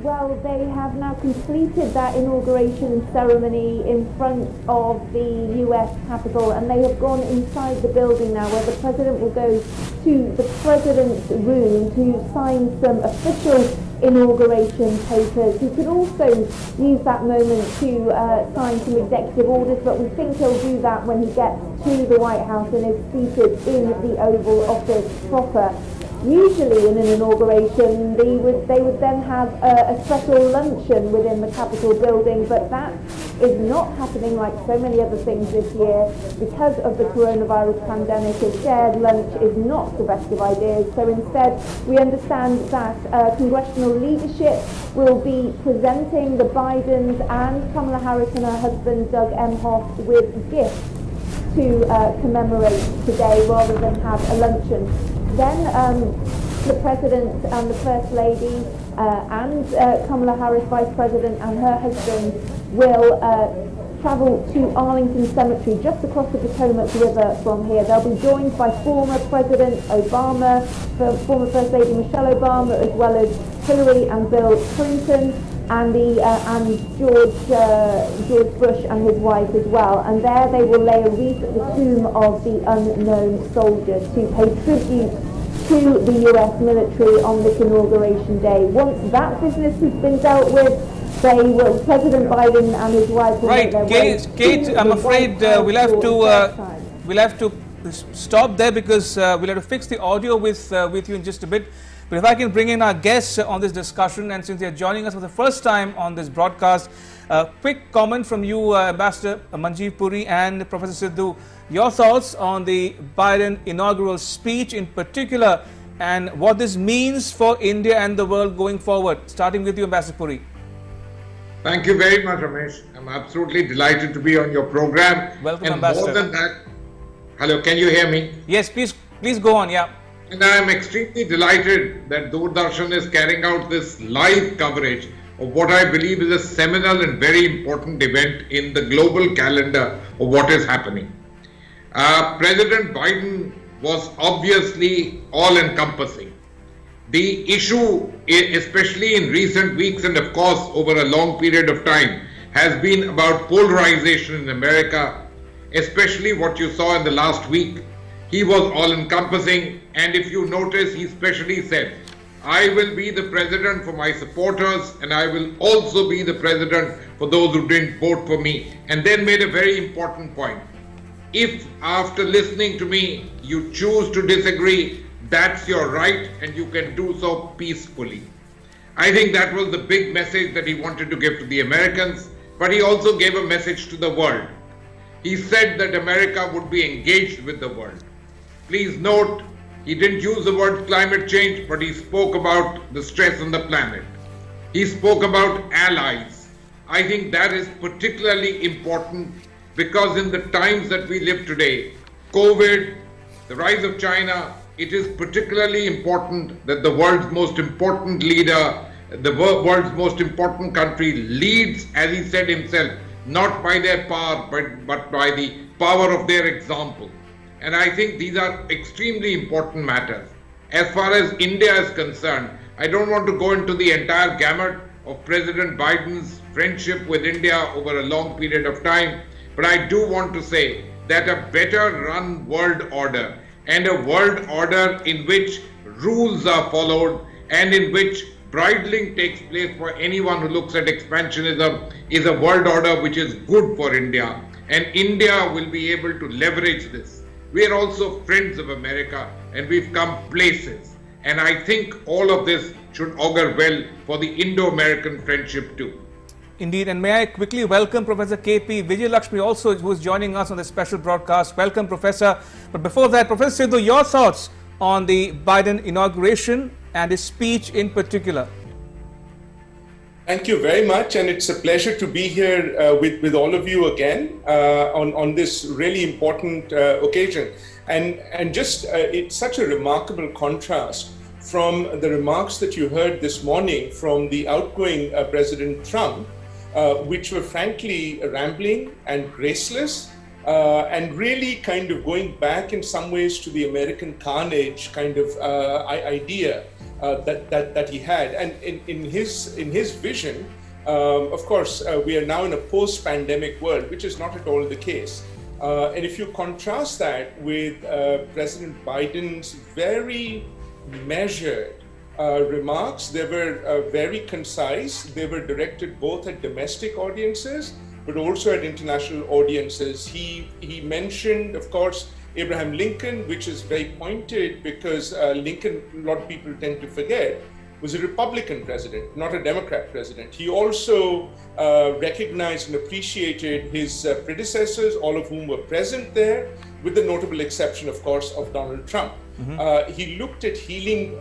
Well, they have now completed that inauguration ceremony in front of the U.S. Capitol, and they have gone inside the building now, where the President will go to the President's room to sign some official inauguration papers. He could also use that moment to sign some executive orders, but we think he'll do that when he gets to the White House and is seated in the Oval Office proper. Usually in an inauguration, they would then have a special luncheon within the Capitol building, but that is not happening like so many other things this year. Because of the coronavirus pandemic, a shared lunch is not the best of ideas. So instead, we understand that congressional leadership will be presenting the Bidens and Kamala Harris and her husband, Doug Emhoff, with gifts to commemorate today rather than have a luncheon. Then the President and the First Lady and Kamala Harris, Vice President, and her husband will travel to Arlington Cemetery, just across the Potomac River from here. They'll be joined by former President Obama, former First Lady Michelle Obama, as well as Hillary and Bill Clinton, and George Bush and his wife as well. And there they will lay a wreath at the tomb of the unknown soldier to pay tribute to the U.S. military on this inauguration day. Once that business has been dealt with, President Biden and his wife will make their way. Kate, I'm afraid we'll have to stop there because we'll have to fix the audio with you in just a bit. But if I can bring in our guests on this discussion, and since they're joining us for the first time on this broadcast, quick comment from you, Ambassador Manjeev Puri and Professor Sidhu, your thoughts on the Biden inaugural speech in particular, and what this means for India and the world going forward. Starting with you, Ambassador Puri. Thank you very much, Ramesh. I'm absolutely delighted to be on your program. Welcome, and Ambassador. More than that, hello, can you hear me? Yes, please go on, yeah. And I am extremely delighted that Doordarshan is carrying out this live coverage of what I believe is a seminal and very important event in the global calendar of what is happening. President Biden was obviously all-encompassing. The issue, especially in recent weeks and of course over a long period of time, has been about polarization in America, especially what you saw in the last week. He was all-encompassing, and if you notice, he specially said, I will be the president for my supporters, and I will also be the president for those who didn't vote for me, and then made a very important point. If after listening to me, you choose to disagree, That's your right, and you can do so peacefully. I think that was the big message that he wanted to give to the Americans, but he also gave a message to the world. He said that America would be engaged with the world. Please note, he didn't use the word climate change, but he spoke about the stress on the planet. He spoke about allies. I think that is particularly important because in the times that we live today, COVID, the rise of China, it is particularly important that the world's most important leader, the world's most important country leads, as he said himself, not by their power, but by the power of their example. And I think these are extremely important matters. As far as India is concerned, I don't want to go into the entire gamut of President Biden's friendship with India over a long period of time, but I do want to say that a better run world order and a world order in which rules are followed and in which bridling takes place for anyone who looks at expansionism is a world order which is good for India, and India will be able to leverage this. We are also friends of America and we've come places, and I think all of this should augur well for the Indo-American friendship too. Indeed, and may I quickly welcome Professor K.P. Vijayalakshmi also, who is joining us on this special broadcast. Welcome, Professor. But before that, Professor Sidhu, your thoughts on the Biden inauguration and his speech in particular. Thank you very much, and it's a pleasure to be here with all of you again on this really important occasion. And just it's such a remarkable contrast from the remarks that you heard this morning from the outgoing President Trump, which were frankly rambling and graceless, and really kind of going back in some ways to the American carnage kind of idea that he had. And in his vision, of course, we are now in a post-pandemic world, which is not at all the case. And if you contrast that with President Biden's very measured remarks, they were very concise. They were directed both at domestic audiences, but also at international audiences. He mentioned, of course, Abraham Lincoln, which is very pointed because Lincoln, a lot of people tend to forget, was a Republican president, not a Democrat president. He also recognized and appreciated his predecessors, all of whom were present there, with the notable exception, of course, of Donald Trump. He looked at healing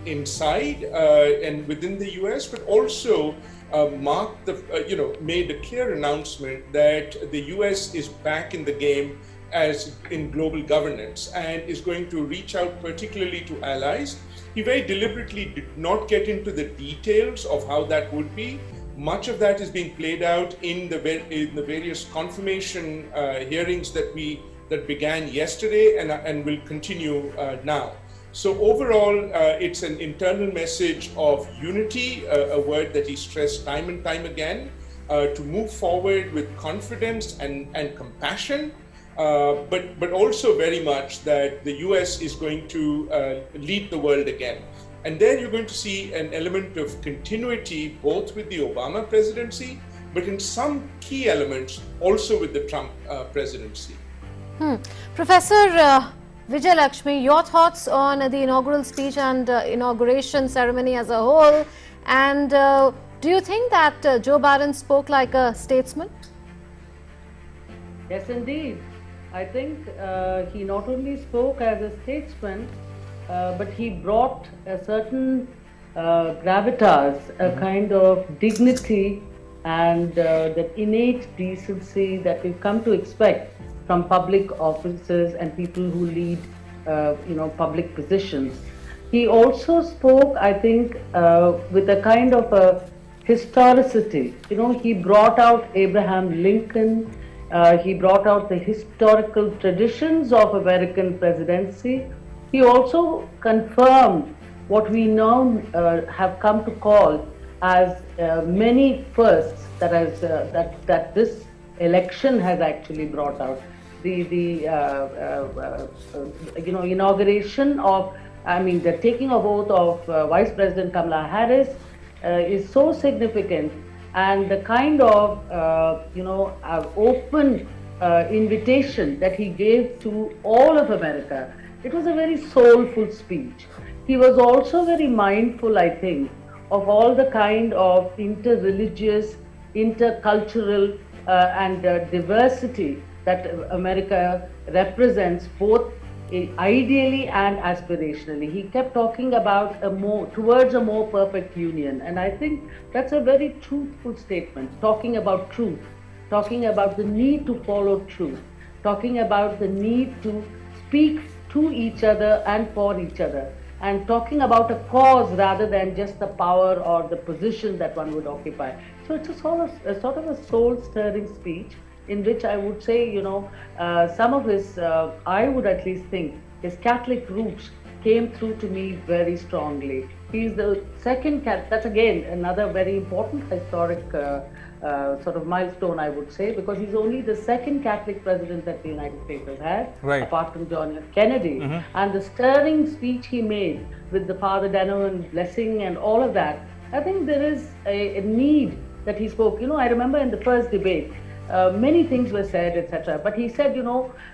inside and within the US, but also marked made a clear announcement that the US is back in the game as in global governance and is going to reach out particularly to allies. He very deliberately did not get into the details of how that would be. Much of that is being played out in the various confirmation hearings that began yesterday and will continue now. So overall, it's an internal message of unity, a word that he stressed time and time again, to move forward with confidence and compassion, but also very much that the US is going to lead the world again. And then you're going to see an element of continuity both with the Obama presidency, but in some key elements also with the Trump presidency. Professor Vijayalakshmi, your thoughts on the inaugural speech and inauguration ceremony as a whole, and do you think that Joe Biden spoke like a statesman? Yes, indeed. I think he not only spoke as a statesman, but he brought a certain gravitas, a kind of dignity and that innate decency that we've come to expect from public officers and people who lead, public positions. He also spoke, I think, with a kind of a historicity. He brought out Abraham Lincoln. He brought out the historical traditions of American presidency. He also confirmed what we now have come to call as many firsts that this election has actually brought out. The inauguration of, the taking of oath of Vice President Kamala Harris is so significant, and the kind of open invitation that he gave to all of America it was a very soulful speech. He was also very mindful, I think, of all the kind of inter-religious, intercultural and diversity that America represents, both ideally and aspirationally. He kept talking about towards a more perfect union, and I think that's a very truthful statement, talking about truth, talking about the need to follow truth, talking about the need to speak to each other and for each other, and talking about a cause rather than just the power or the position that one would occupy. So it's a sort of a soul-stirring speech, in which I would say, some of his, I would at least think, his Catholic roots came through to me very strongly. He's the second that's again another very important historic sort of milestone, I would say, because he's only the second Catholic president that the United States has had, apart from John F. Kennedy. And the stirring speech he made with the Father Danovan blessing and all of that, I think there is a need that he spoke. I remember in the first debate, many things were said, etc. But he said,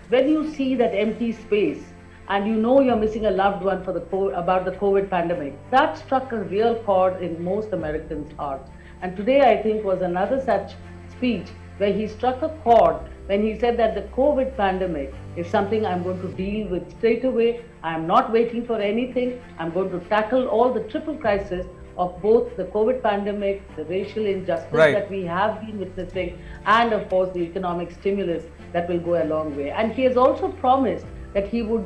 when you see that empty space and you're missing a loved one about the COVID pandemic, that struck a real chord in most Americans' hearts. And today, I think, was another such speech where he struck a chord when he said that the COVID pandemic is something I'm going to deal with straight away. I'm not waiting for anything. I'm going to tackle all the triple crisis of both the COVID pandemic, the racial injustice that we have been witnessing, and of course the economic stimulus that will go a long way. And he has also promised that he would,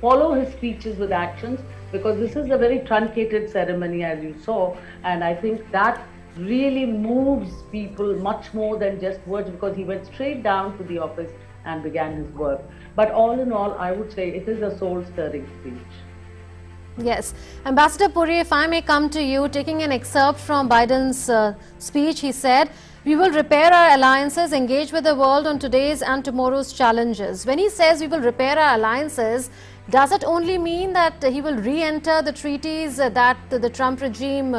follow his speeches with actions, because this is a very truncated ceremony, as you saw, and I think that really moves people much more than just words, because he went straight down to the office and began his work. But all in all, I would say it is a soul-stirring speech. Yes. Ambassador Puri, if I may come to you, taking an excerpt from Biden's speech, he said, "We will repair our alliances, engage with the world on today's and tomorrow's challenges." When he says we will repair our alliances, does it only mean that he will re-enter the treaties that the Trump regime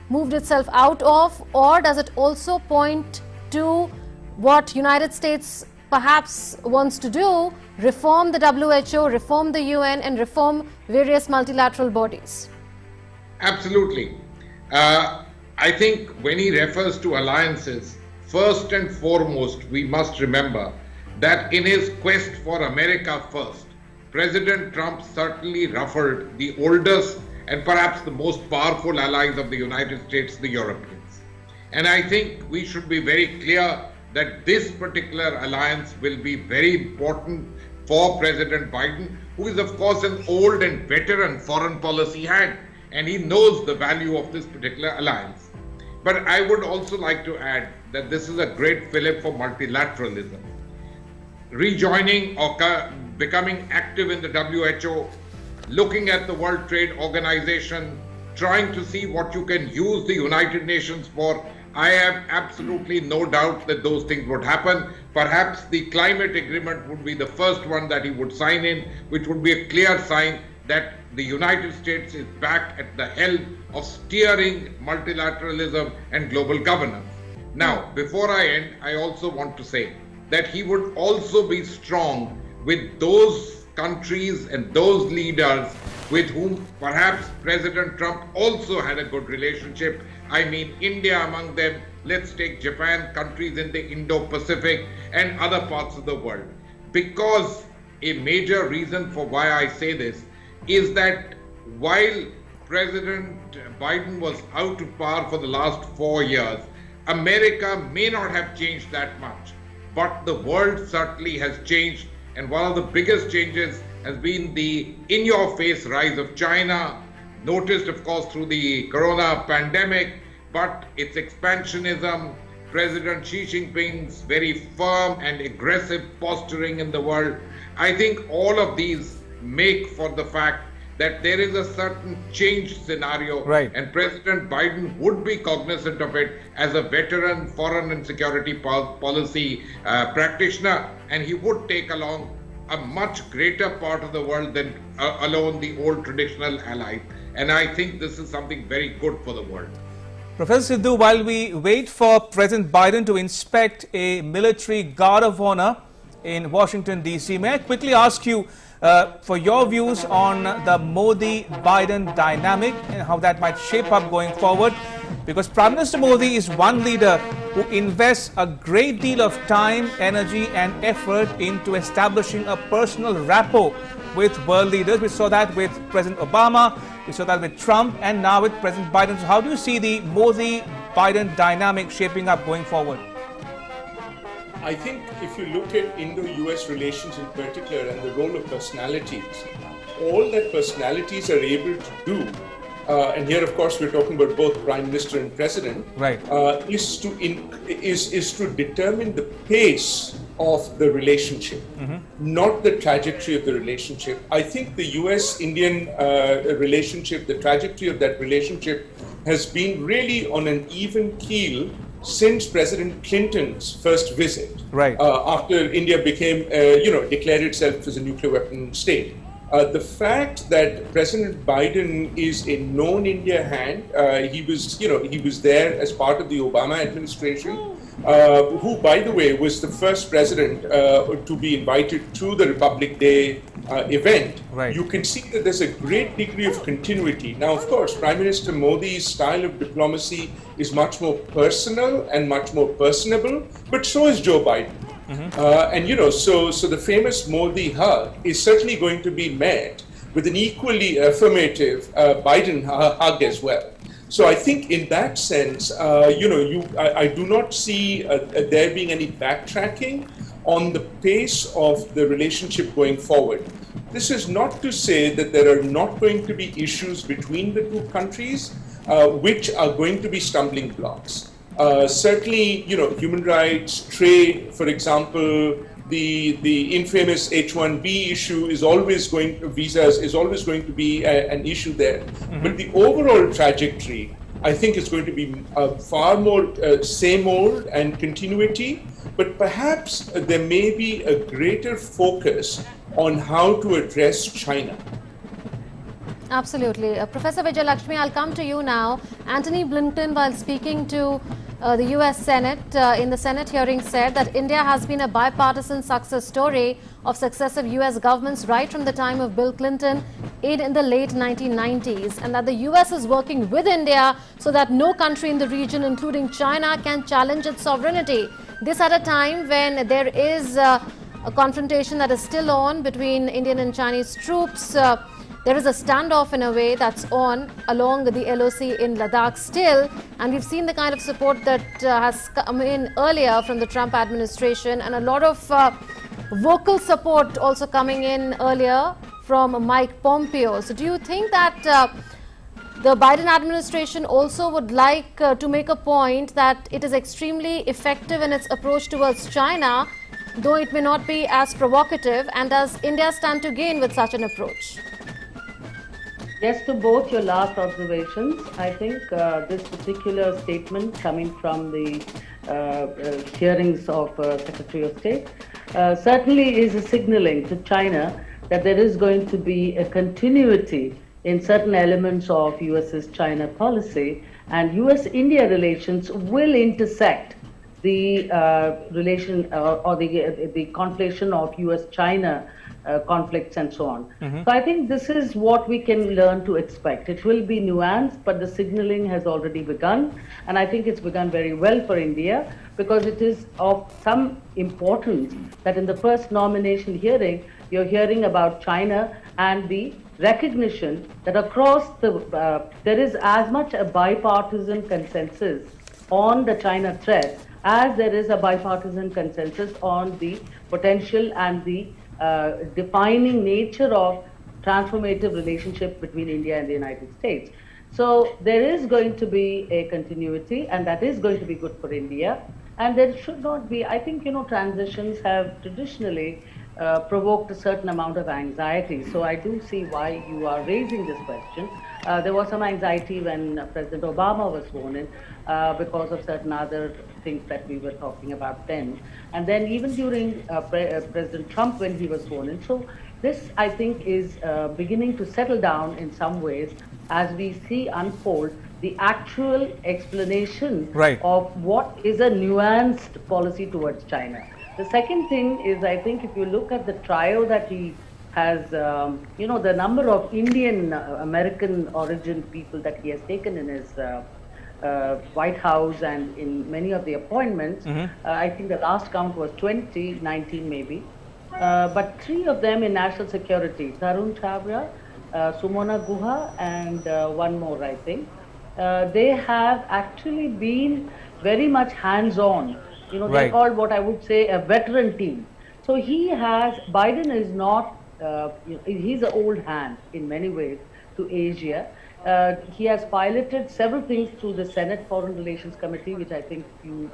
moved itself out of, or does it also point to what United States perhaps wants to do, reform the WHO, reform the UN, and reform various multilateral bodies? Absolutely. I think when he refers to alliances, first and foremost, we must remember that in his quest for America first, President Trump certainly ruffled the oldest and perhaps the most powerful allies of the United States, the Europeans. And I think we should be very clear that this particular alliance will be very important for President Biden, who is of course an old and veteran foreign policy hand, and he knows the value of this particular alliance. But I would also like to add that this is a great fillip for multilateralism. Rejoining or becoming active in the WHO, looking at the World Trade Organization, trying to see what you can use the United Nations for. I have absolutely no doubt that those things would happen. Perhaps the climate agreement would be the first one that he would sign in, which would be a clear sign that the United States is back at the helm of steering multilateralism and global governance. Now, before I end, I also want to say that he would also be strong with those countries and those leaders with whom perhaps President Trump also had a good relationship. I mean, India among them. Let's take Japan, countries in the Indo-Pacific and other parts of the world. Because a major reason for why I say this is that while President Biden was out of power for the last 4 years, America may not have changed that much, but the world certainly has changed. And one of the biggest changes has been the in-your-face rise of China, noticed of course through the corona pandemic, but its expansionism, President Xi Jinping's very firm and aggressive posturing in the world. I think all of these make for the fact that there is a certain change scenario, and President Biden would be cognizant of it as a veteran foreign and security policy practitioner, and he would take along a much greater part of the world than alone the old traditional allies. And I think this is something very good for the world. Professor Sidhu, while we wait for President Biden to inspect a military guard of honor in Washington, D.C. May I quickly ask you for your views on the Modi-Biden dynamic and how that might shape up going forward? Because Prime Minister Modi is one leader who invests a great deal of time, energy and effort into establishing a personal rapport with world leaders. We saw that with President Obama, we saw that with Trump, and now with President Biden. So how do you see the Modi-Biden dynamic shaping up going forward? I think if you look at Indo-US relations in particular and the role of personalities, all that personalities are able to do, and here of course we're talking about both Prime Minister and President, right, is to determine the pace of the relationship, not the trajectory of the relationship. I think the US-Indian relationship, the trajectory of that relationship has been really on an even keel since President Clinton's first visit, right, after India became, declared itself as a nuclear weapon state. The fact that President Biden is a known India hand, he was there as part of the Obama administration, who, by the way, was the first president to be invited to the Republic Day event. Right. You can see that there's a great degree of continuity. Now, of course, Prime Minister Modi's style of diplomacy is much more personal and much more personable, but so is Joe Biden. So the famous Modi hug is certainly going to be met with an equally affirmative Biden hug as well. So I think in that sense, I do not see there being any backtracking on the pace of the relationship going forward. This is not to say that there are not going to be issues between the two countries which are going to be stumbling blocks. Certainly, human rights, trade, for example, the infamous H-1B issue is always going to, visas is always going to be an issue there. But the overall trajectory, I think, is going to be far more same old and continuity, but perhaps there may be a greater focus on how to address China. Absolutely. Professor Vijay Lakshmi, I'll come to you now. Antony Blinken, while speaking to the US Senate, in the Senate hearing, said that India has been a bipartisan success story of successive US governments right from the time of Bill Clinton in the late 1990s, and that the US is working with India so that no country in the region, including China, can challenge its sovereignty. This at a time when there is a confrontation that is still on between Indian and Chinese troops. There is a standoff in a way that's on along the LOC in Ladakh still, and we've seen the kind of support that has come in earlier from the Trump administration, and a lot of vocal support also coming in earlier from Mike Pompeo. So do you think that the Biden administration also would like to make a point that it is extremely effective in its approach towards China, though it may not be as provocative, and does India stand to gain with such an approach? Yes, to both your last observations. I think this particular statement coming from the hearings of Secretary of State certainly is a signaling to China that there is going to be a continuity in certain elements of US's China policy, and US-India relations will intersect the relation or the conflation of US-China conflicts and so on. So I think this is what we can learn to expect. It will be nuanced, but the signaling has already begun, and I think it's begun very well for India, because it is of some importance that in the first nomination hearing, you're hearing about China and the recognition that across the, there is as much a bipartisan consensus on the China threat as there is a bipartisan consensus on the potential and the defining nature of transformative relationship between India and the United States. So there is going to be a continuity, and that is going to be good for India. And there should not be, I think, transitions have traditionally provoked a certain amount of anxiety. So I do see why you are raising this question. There was some anxiety when President Obama was sworn in because of certain other things that we were talking about then. And then even during President Trump when he was sworn in. So this, I think, is beginning to settle down in some ways as we see unfold the actual explanation of what is a nuanced policy towards China. The second thing is, I think if you look at the trio that he has, the number of Indian American origin people that he has taken in his White House and in many of the appointments, I think the last count was 20, 19 maybe. But 3 of them in national security, Tarun Chhabra, Sumona Guha, and one more, I think. They have actually been very much hands-on. They're called what I would say a veteran team. So Biden is not, he's an old hand in many ways to Asia. He has piloted several things through the Senate Foreign Relations Committee, which I think you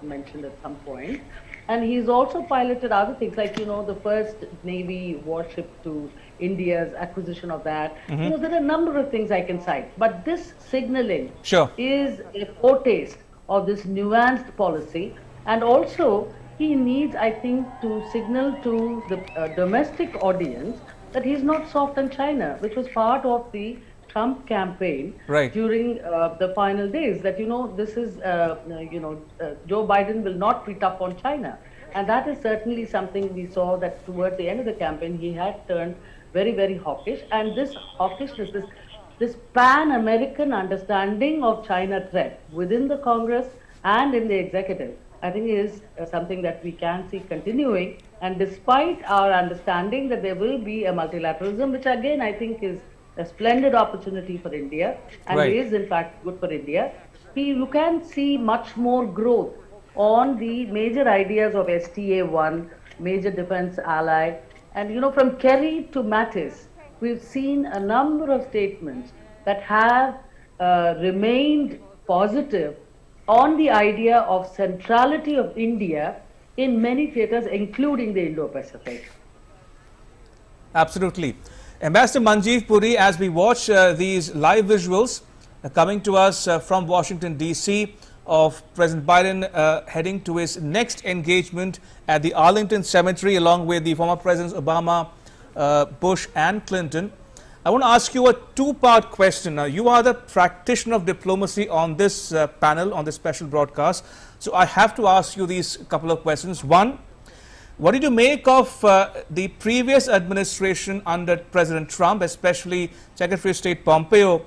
mentioned at some point. And he's also piloted other things like, the first Navy warship to India's acquisition of that. There are a number of things I can cite. But this signaling is a foretaste of this nuanced policy. And also, he needs, I think, to signal to the domestic audience that he's not soft on China, which was part of the Trump campaign during the final days, that this is Joe Biden will not be tough on China, and that is certainly something we saw that towards the end of the campaign he had turned very, very hawkish, and this hawkishness, this pan-American understanding of China threat within the Congress and in the executive, I think is something that we can see continuing, and despite our understanding that there will be a multilateralism, which again I think is a splendid opportunity for India, and is in fact good for India. You can see much more growth on the major ideas of STA-1, major defense ally, and from Kerry to Mattis, we've seen a number of statements that have remained positive on the idea of centrality of India in many theaters, including the Indo-Pacific. Absolutely. Ambassador Manjeev Puri, as we watch these live visuals coming to us from Washington, D.C. of President Biden heading to his next engagement at the Arlington Cemetery along with the former Presidents Obama, Bush and Clinton. I want to ask you a two-part question. Now, you are the practitioner of diplomacy on this panel, on this special broadcast. So I have to ask you these couple of questions. One, what did you make of the previous administration under President Trump, especially Secretary of State Pompeo,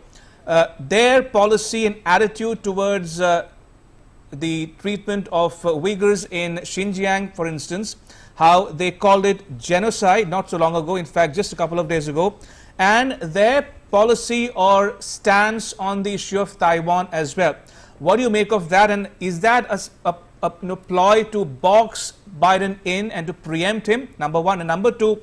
their policy and attitude towards the treatment of Uyghurs in Xinjiang, for instance, how they called it genocide not so long ago, in fact, just a couple of days ago, and their policy or stance on the issue of Taiwan as well. What do you make of that, and is that a ploy to box Biden in and to preempt him, number one? And number two,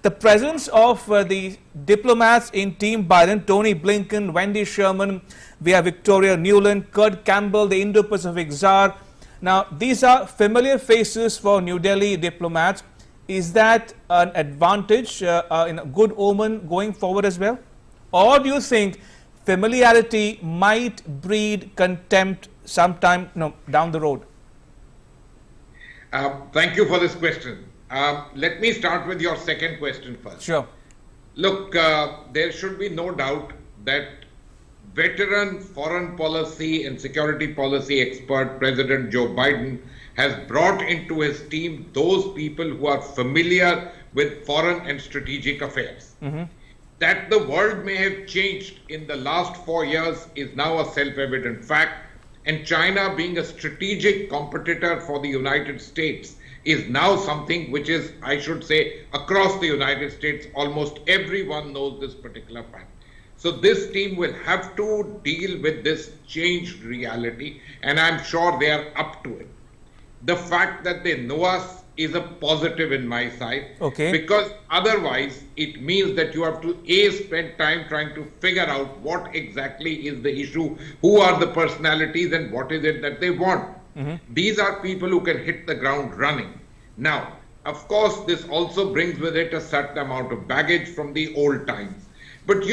the presence of the diplomats in Team Biden, Tony Blinken, Wendy Sherman, we have Victoria Nuland, Kurt Campbell, the Indo-Pacific Czar. Now, these are familiar faces for New Delhi diplomats. Is that an advantage, in a good omen going forward as well? Or do you think familiarity might breed contempt sometime down the road? Thank you for this question. Let me start with your second question first. Sure. Look, there should be no doubt that veteran foreign policy and security policy expert President Joe Biden has brought into his team those people who are familiar with foreign and strategic affairs. That the world may have changed in the last 4 years is now a self-evident fact. And China, being a strategic competitor for the United States, is now something which is, I should say, across the United States, almost everyone knows this particular fact. So this team will have to deal with this changed reality, and I'm sure they are up to it. The fact that they know us is a positive in my side, because otherwise it means that you have to spend time trying to figure out what exactly is the issue, who are the personalities, and what is it that they want. These are people who can hit the ground running. Now, of course, this also brings with it a certain amount of baggage from the old times. But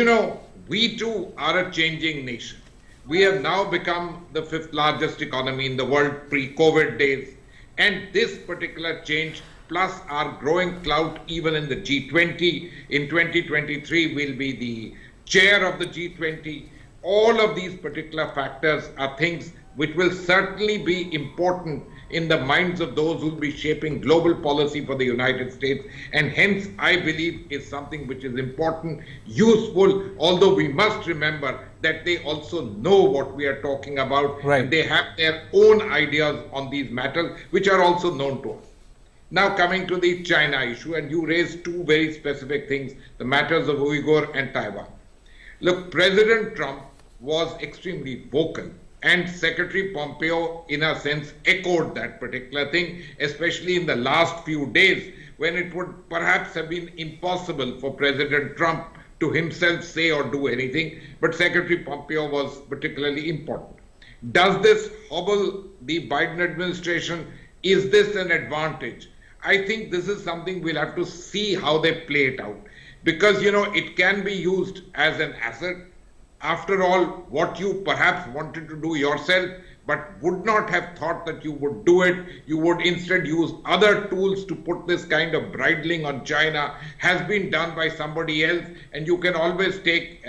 we too are a changing nation. We have now become the 5th largest economy in the world pre-COVID days. And this particular change, plus our growing clout even in the G20, in 2023 we'll be the chair of the G20. All of these particular factors are things which will certainly be important in the minds of those who will be shaping global policy for the United States, and hence I believe is something which is important, useful, although we must remember that they also know what we are talking about. Right. And they have their own ideas on these matters, which are also known to us. Now coming to the China issue, and you raised two very specific things, the matters of Uyghur and Taiwan. Look, President Trump was extremely vocal, and Secretary Pompeo, in a sense, echoed that particular thing, especially in the last few days, when it would perhaps have been impossible for President Trump to himself say or do anything, but Secretary Pompeo was particularly important. Does this hobble the Biden administration? Is this an advantage? I think this is something we'll have to see how they play it out, because, you know, it can be used as an asset. After all, what you perhaps wanted to do yourself but would not have thought that you would do it, you would instead use other tools to put this kind of bridling on China, has been done by somebody else, and you can always take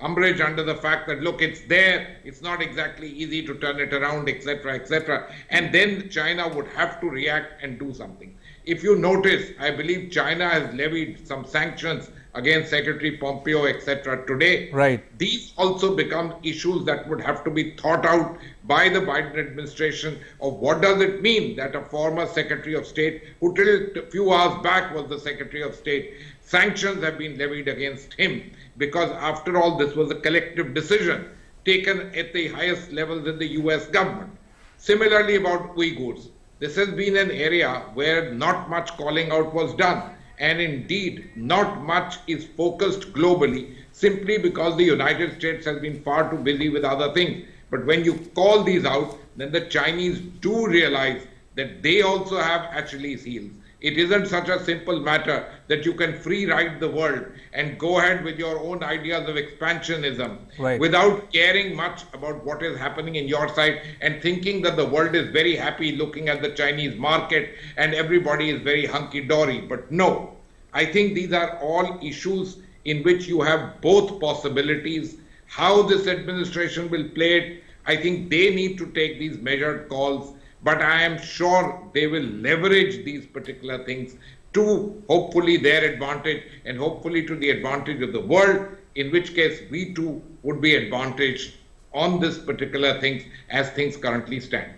umbrage under the fact that, look, it's there, it's not exactly easy to turn it around, etc., etc. And then China would have to react and do something. If you notice, I believe China has levied some sanctions against Secretary Pompeo, etc. today. Right. These also become issues that would have to be thought out by the Biden administration of what does it mean that a former Secretary of State, who till a few hours back was the Secretary of State, sanctions have been levied against him, because after all this was a collective decision taken at the highest levels in the US government. Similarly about Uyghurs, this has been an area where not much calling out was done. And indeed, not much is focused globally, simply because the United States has been far too busy with other things. But when you call these out, then the Chinese do realize that they also have Achilles' heels. It isn't such a simple matter that you can free ride the world and go ahead with your own ideas of expansionism, right, without caring much about what is happening in your side and thinking that the world is very happy looking at the Chinese market and everybody is very hunky-dory. But no, I think these are all issues in which you have both possibilities. How this administration will play it, I think they need to take these measured calls. But I am sure they will leverage these particular things to hopefully their advantage and hopefully to the advantage of the world, in which case we too would be advantaged on this particular things as things currently stand.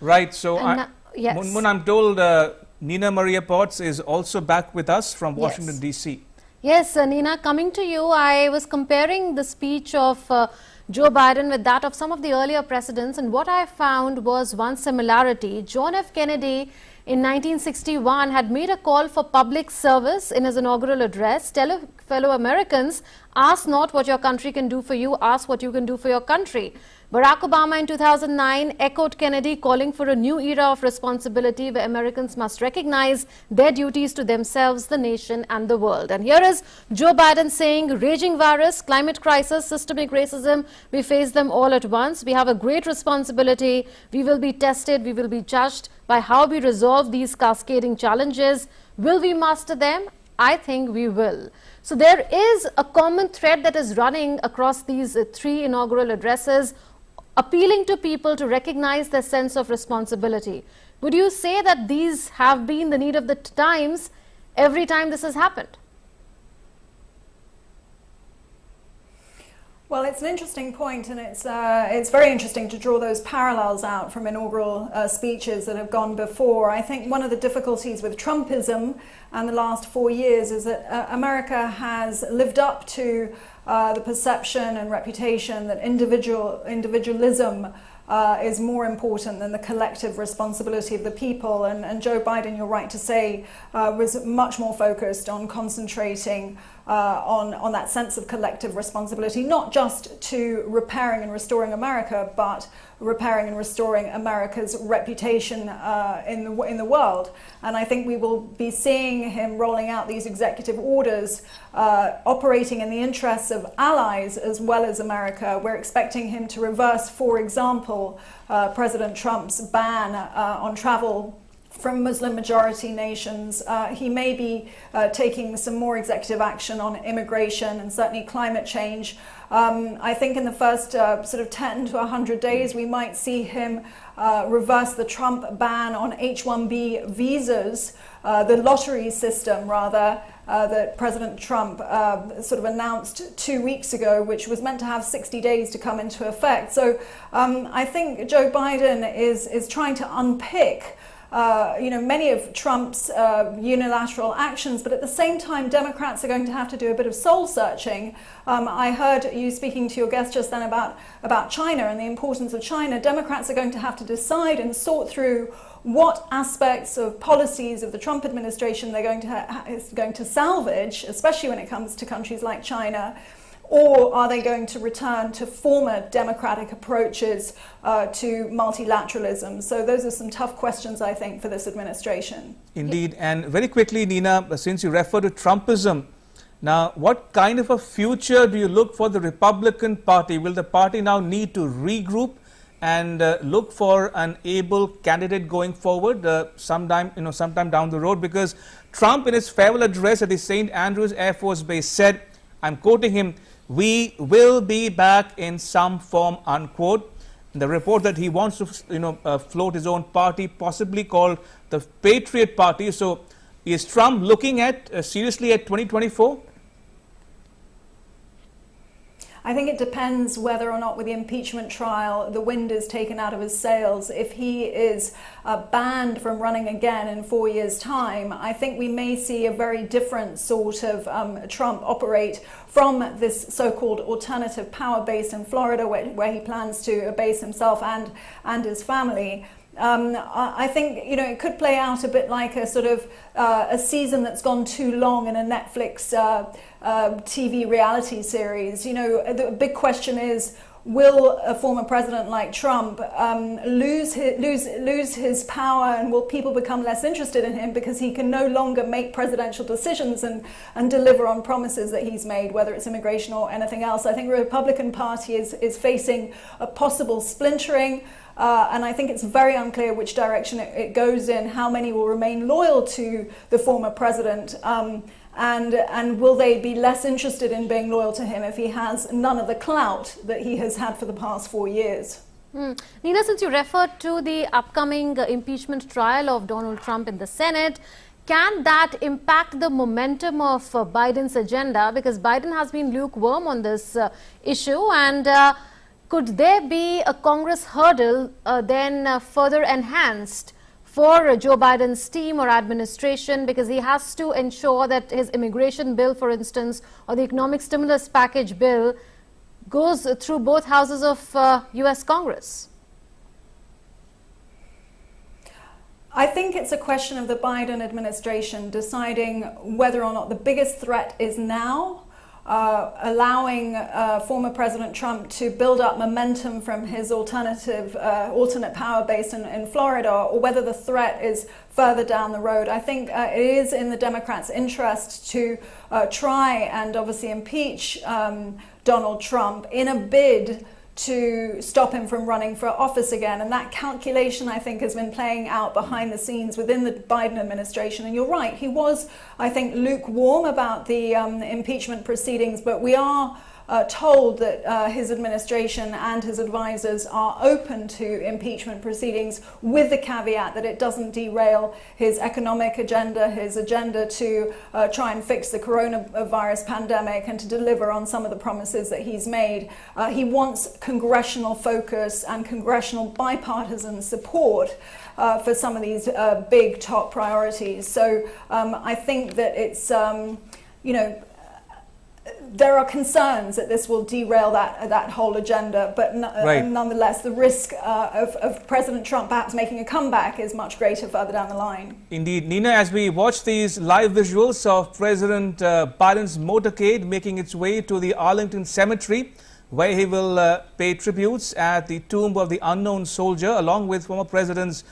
Right. So, yes. Moon, I'm told Nina Maria Potts is also back with us from Washington, D.C. Yes, Nina, coming to you, I was comparing the speech of Joe Biden with that of some of the earlier presidents, and what I found was one similarity. John F. Kennedy in 1961 had made a call for public service in his inaugural address. Tell fellow Americans, ask not what your country can do for you, ask what you can do for your country. Barack Obama in 2009 echoed Kennedy, calling for a new era of responsibility where Americans must recognize their duties to themselves, the nation and the world. And here is Joe Biden saying, raging virus, climate crisis, systemic racism, we face them all at once. We have a great responsibility. We will be tested, we will be judged by how we resolve these cascading challenges. Will we master them? I think we will. So there is a common thread that is running across these three inaugural addresses, appealing to people to recognize their sense of responsibility. Would you say that these have been the need of the times every time this has happened? Well, it's an interesting point, and it's very interesting to draw those parallels out from inaugural speeches that have gone before. I think one of the difficulties with Trumpism and the last 4 years is that America has lived up to the perception and reputation that individualism is more important than the collective responsibility of the people. And Joe Biden, you're right to say, was much more focused on concentrating on that sense of collective responsibility, not just to repairing and restoring America, but repairing and restoring America's reputation in the world. And I think we will be seeing him rolling out these executive orders, operating in the interests of allies as well as America. We're expecting him to reverse, for example, President Trump's ban on travel from Muslim majority nations. He may be taking some more executive action on immigration and certainly climate change. I think in the first sort of 10 to 100 days, we might see him reverse the Trump ban on H-1B visas, the lottery system rather, that President Trump sort of announced 2 weeks ago, which was meant to have 60 days to come into effect. So I think Joe Biden is trying to unpick many of Trump's unilateral actions, but at the same time, Democrats are going to have to do a bit of soul searching. I heard you speaking to your guest just then about China and the importance of China. Democrats are going to have to decide and sort through what aspects of policies of the Trump administration they're going to salvage, especially when it comes to countries like China. Or are they going to return to former democratic approaches to multilateralism? So those are some tough questions, I think, for this administration. Indeed. And very quickly, Nina, since you refer to Trumpism, now what kind of a future do you look for the Republican Party? Will the party now need to regroup and look for an able candidate going forward sometime down the road? Because Trump, in his farewell address at the St. Andrews Air Force Base, said, I'm quoting him, "We will be back in some form," unquote. The report that he wants to float his own party, possibly called the Patriot Party. So is Trump looking at seriously at 2024? I think it depends whether or not with the impeachment trial the wind is taken out of his sails. If he is banned from running again in 4 years' time, I think we may see a very different sort of Trump operate from this so-called alternative power base in Florida, where he plans to base himself and his family. I think it could play out a bit like a sort of a season that's gone too long in a Netflix TV reality series. The big question is, will a former president like Trump lose his power, and will people become less interested in him because he can no longer make presidential decisions and deliver on promises that he's made, whether it's immigration or anything else? I think the Republican Party is facing a possible splintering. And I think it's very unclear which direction it goes in, how many will remain loyal to the former president, and will they be less interested in being loyal to him if he has none of the clout that he has had for the past 4 years. Nina, since you referred to the upcoming impeachment trial of Donald Trump in the Senate, can that impact the momentum of Biden's agenda? Because Biden has been lukewarm on this issue, and could there be a Congress hurdle then further enhanced for Joe Biden's team or administration, because he has to ensure that his immigration bill, for instance, or the economic stimulus package bill goes through both houses of US Congress? I think it's a question of the Biden administration deciding whether or not the biggest threat is now allowing former President Trump to build up momentum from his alternate power base in Florida, or whether the threat is further down the road. I think it is in the Democrats' interest to try and obviously impeach Donald Trump in a bid to stop him from running for office again. And that calculation, I think, has been playing out behind the scenes within the Biden administration. And you're right, he was, I think, lukewarm about the impeachment proceedings, but we are told that his administration and his advisors are open to impeachment proceedings, with the caveat that it doesn't derail his economic agenda, his agenda to try and fix the coronavirus pandemic and to deliver on some of the promises that he's made. He wants congressional focus and congressional bipartisan support for some of these big top priorities. So I think that it's, there are concerns that this will derail that whole agenda, but nonetheless, the risk of President Trump perhaps making a comeback is much greater further down the line. Indeed. Nina, as we watch these live visuals of President Biden's motorcade making its way to the Arlington Cemetery, where he will pay tributes at the tomb of the unknown soldier, along with former Presidents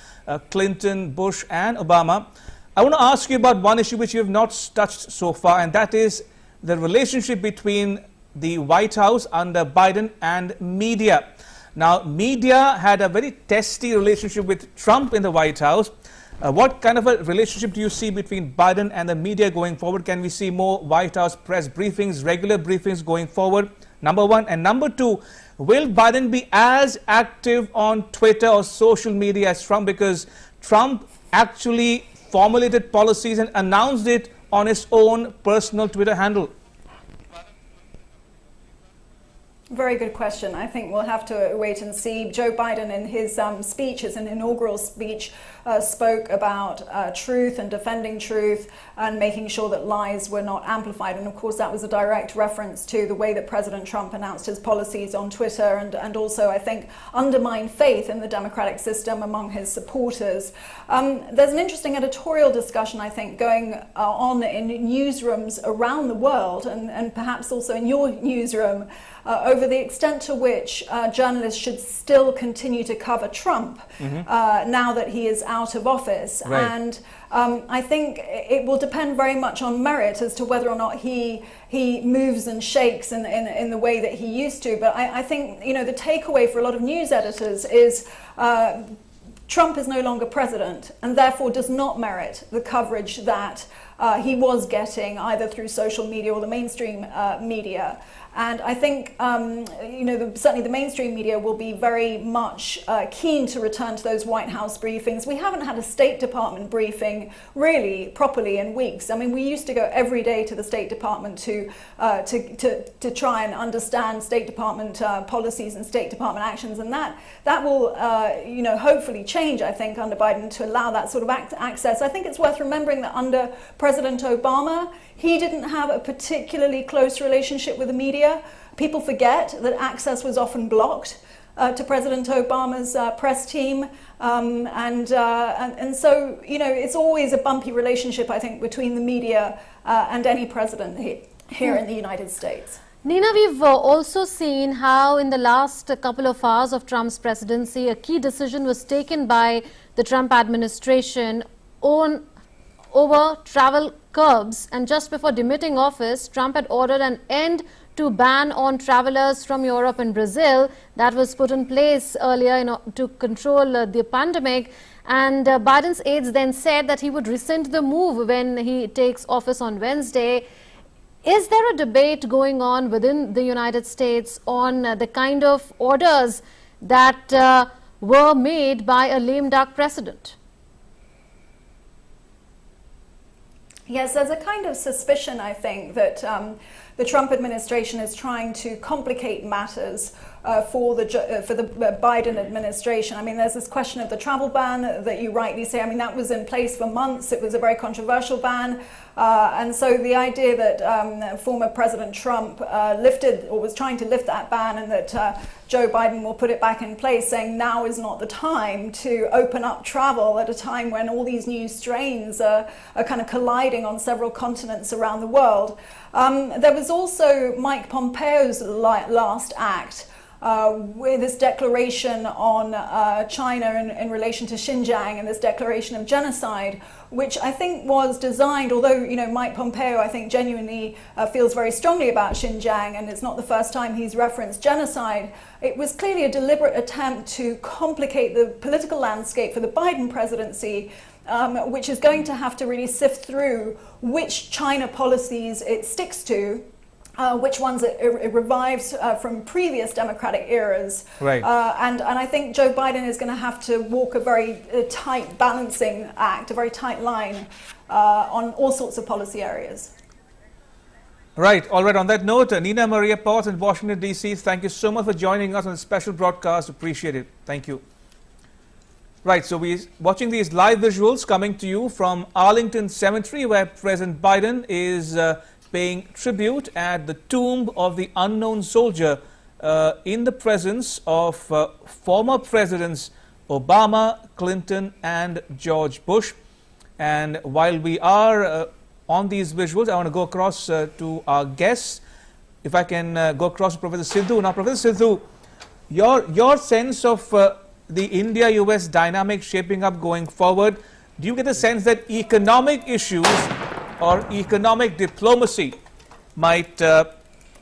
Clinton, Bush and Obama, I want to ask you about one issue which you have not touched so far, and that is the relationship between the White House under Biden and media. Now, media had a very testy relationship with Trump in the White House. What kind of a relationship do you see between Biden and the media going forward? Can we see more White House press briefings, regular briefings going forward? Number one. And number two, will Biden be as active on Twitter or social media as Trump? Because Trump actually formulated policies and announced it on his own personal Twitter handle. Very good question. I think we'll have to wait and see. Joe Biden in his speech, his inaugural speech, spoke about truth and defending truth and making sure that lies were not amplified. And of course, that was a direct reference to the way that President Trump announced his policies on Twitter and also, I think, undermined faith in the democratic system among his supporters. There's an interesting editorial discussion, I think, going on in newsrooms around the world and perhaps also in your newsroom over the extent to which journalists should still continue to cover Trump now that he is out of office. Right. And I think it will depend very much on merit as to whether or not he moves and shakes in the way that he used to. But I think, you know, the takeaway for a lot of news editors is Trump is no longer president and therefore does not merit the coverage that he was getting either through social media or the mainstream media. And I think, you know, certainly the mainstream media will be very much keen to return to those White House briefings. We haven't had a State Department briefing really properly in weeks. I mean, we used to go every day to the State Department to try and understand State Department policies and State Department actions, and that will, you know, hopefully change, I think, under Biden to allow that sort of access. I think it's worth remembering that under President Obama, he didn't have a particularly close relationship with the media. People forget that access was often blocked to President Obama's press team. And so, you know, it's always a bumpy relationship, I think, between the media and any president here in the United States. Nina, we've also seen how in the last couple of hours of Trump's presidency, a key decision was taken by the Trump administration over travel curbs, and just before demitting office, Trump had ordered an end to ban on travelers from Europe and Brazil that was put in place earlier to control the pandemic. And Biden's aides then said that he would rescind the move when he takes office on Wednesday. Is there a debate going on within the United States on the kind of orders that were made by a lame duck precedent? Yes, there's a kind of suspicion, I think, that the Trump administration is trying to complicate matters for the Biden administration. I mean, there's this question of the travel ban that you rightly say. I mean, that was in place for months. It was a very controversial ban. And so the idea that former President Trump lifted or was trying to lift that ban and that Joe Biden will put it back in place, saying now is not the time to open up travel at a time when all these new strains are kind of colliding on several continents around the world. There was also Mike Pompeo's last act with this declaration on China in relation to Xinjiang and this declaration of genocide, which I think was designed, although, you know, Mike Pompeo, I think, genuinely feels very strongly about Xinjiang, and it's not the first time he's referenced genocide. It was clearly a deliberate attempt to complicate the political landscape for the Biden presidency, which is going to have to really sift through which China policies it sticks to, which ones it revives from previous democratic eras. Right. And I think Joe Biden is going to have to walk a very tight balancing act, a very tight line on all sorts of policy areas. Right. All right. On that note, Nina Maria Potts in Washington, D.C., thank you so much for joining us on this special broadcast. Appreciate it. Thank you. Right. So we're watching these live visuals coming to you from Arlington Cemetery, where President Biden is paying tribute at the tomb of the unknown soldier in the presence of former presidents Obama, Clinton and George Bush. And while we are on these visuals, I want to go across to our guests. If I can go across to Professor Sidhu. Now, Professor Sidhu, your sense of the India-US dynamic shaping up going forward, do you get a sense that economic issues or economic diplomacy might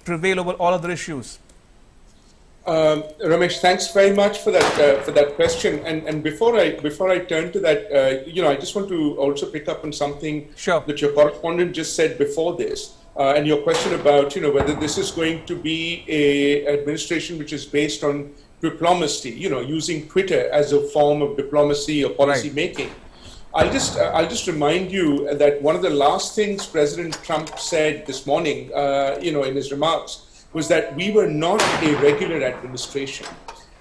prevail over all other issues? Ramesh, thanks very much for that question. And before I turn to that, I just want to also pick up on something that your correspondent just said before this, and your question about whether this is going to be a administration which is based on diplomacy, using Twitter as a form of diplomacy or policy making. I'll just remind you that one of the last things President Trump said this morning, in his remarks, was that we were not a regular administration.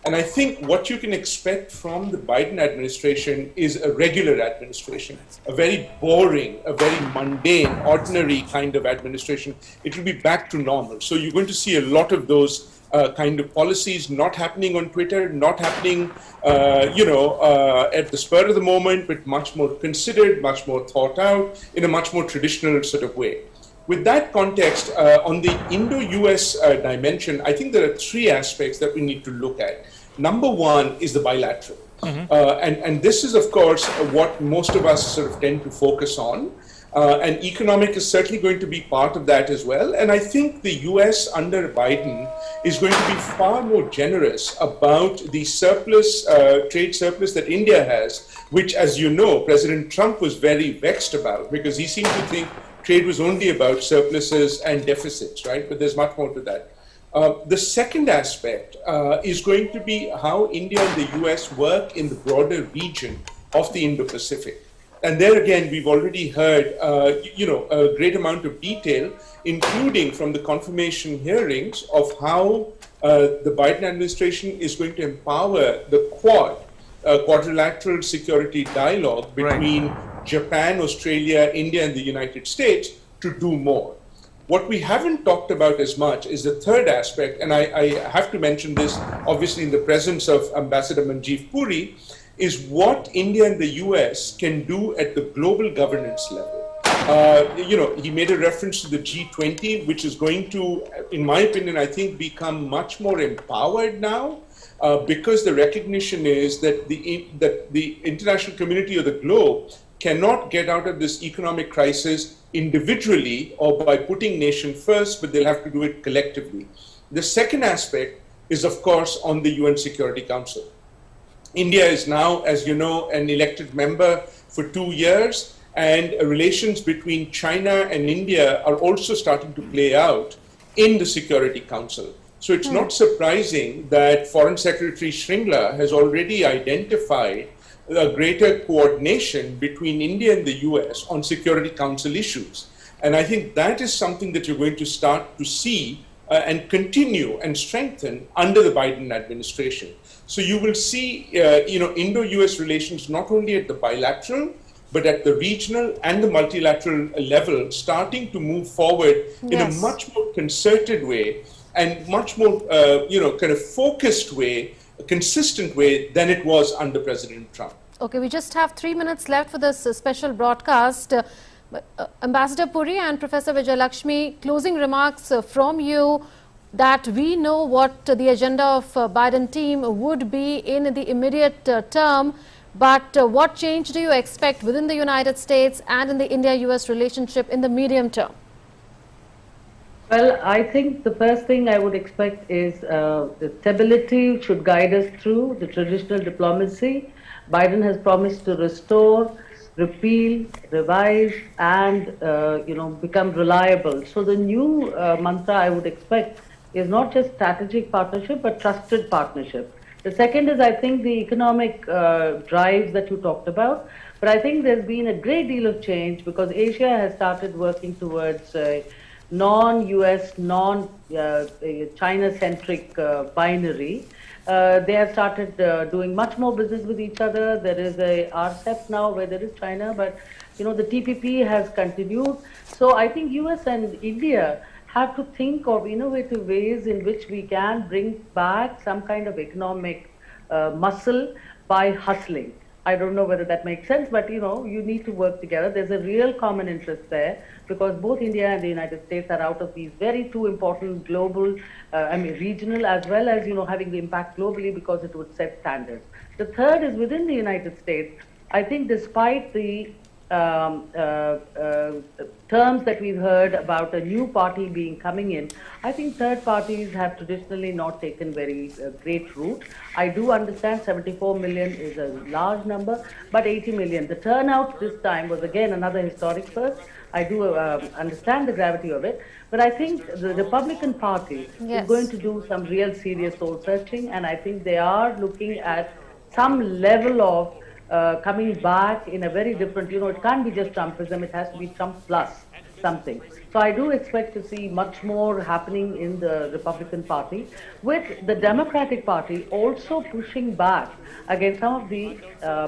And I think what you can expect from the Biden administration is a regular administration, a very boring, a very mundane, ordinary kind of administration. It will be back to normal. So you're going to see a lot of those kind of policies not happening on Twitter, not happening, at the spur of the moment, but much more considered, much more thought out, in a much more traditional sort of way. With that context, on the Indo-US dimension, I think there are three aspects that we need to look at. Number one is the bilateral. And this is, of course, what most of us sort of tend to focus on. And economic is certainly going to be part of that as well. And I think the US under Biden is going to be far more generous about the surplus, trade surplus that India has, which, as you know, President Trump was very vexed about because he seemed to think trade was only about surpluses and deficits, right? But there's much more to that. The second aspect is going to be how India and the US work in the broader region of the Indo-Pacific. And there again, we've already heard, a great amount of detail, including from the confirmation hearings of how the Biden administration is going to empower the quadrilateral security dialogue between Japan, Australia, India, and the United States to do more. What we haven't talked about as much is the third aspect, and I have to mention this, obviously, in the presence of Ambassador Manjeev Puri, is what India and the US can do at the global governance level. He made a reference to the G20, which is going to, in my opinion, I think, become much more empowered now, because the recognition is that the international community or the globe cannot get out of this economic crisis individually or by putting nation first, but they'll have to do it collectively. The second aspect is, of course, on the UN Security Council. India is now, as you know, an elected member for 2 years, and relations between China and India are also starting to play out in the Security Council. So it's not surprising that Foreign Secretary Shringla has already identified a greater coordination between India and the US on Security Council issues. And I think that is something that you're going to start to see and continue and strengthen under the Biden administration. So you will see, Indo-US relations not only at the bilateral, but at the regional and the multilateral level, starting to move forward in a much more concerted way and much more, kind of focused way, a consistent way than it was under President Trump. Okay, we just have 3 minutes left for this special broadcast. Ambassador Puri and Professor Vijayalakshmi, closing remarks from you, that we know what the agenda of Biden team would be in the immediate term, but what change do you expect within the United States and in the India-US relationship in the medium term? Well, I think the first thing I would expect is the stability should guide us through the traditional diplomacy. Biden has promised to restore, repeal, revise, and become reliable. So the new mantra I would expect is not just strategic partnership, but trusted partnership. The second is, I think, the economic drives that you talked about. But I think there's been a great deal of change because Asia has started working towards non-US, non-China-centric binary. They have started doing much more business with each other. There is a RCEP now where there is China, but the TPP has continued. So I think US and India have to think of innovative ways in which we can bring back some kind of economic muscle by hustling. I don't know whether that makes sense, but you need to work together. There's a real common interest there because both India and the United States are out of these very two important global, regional, as well as having the impact globally because it would set standards. The third is within the United States. I think despite the terms that we've heard about a new party coming in, I think third parties have traditionally not taken very great root. I do understand 74 million is a large number, but 80 million. The turnout this time was again another historic first. I do understand the gravity of it, but I think the Republican Party is going to do some real serious soul searching, and I think they are looking at some level of coming back in a very different, it can't be just Trumpism, it has to be Trump plus something. So I do expect to see much more happening in the Republican Party, with the Democratic Party also pushing back against some of the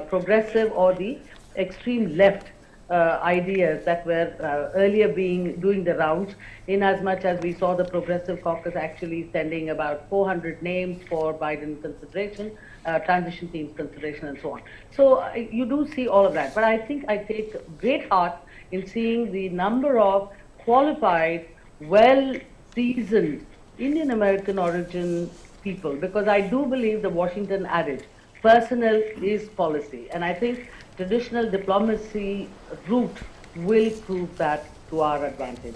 progressive or the extreme left ideas that were earlier doing the rounds, in as much as we saw the Progressive Caucus actually sending about 400 names for Biden consideration, transition teams consideration, and so on. So you do see all of that. But I think I take great heart in seeing the number of qualified, well-seasoned Indian American origin people, because I do believe the Washington adage, personnel is policy, and I think traditional diplomacy route will prove that to our advantage.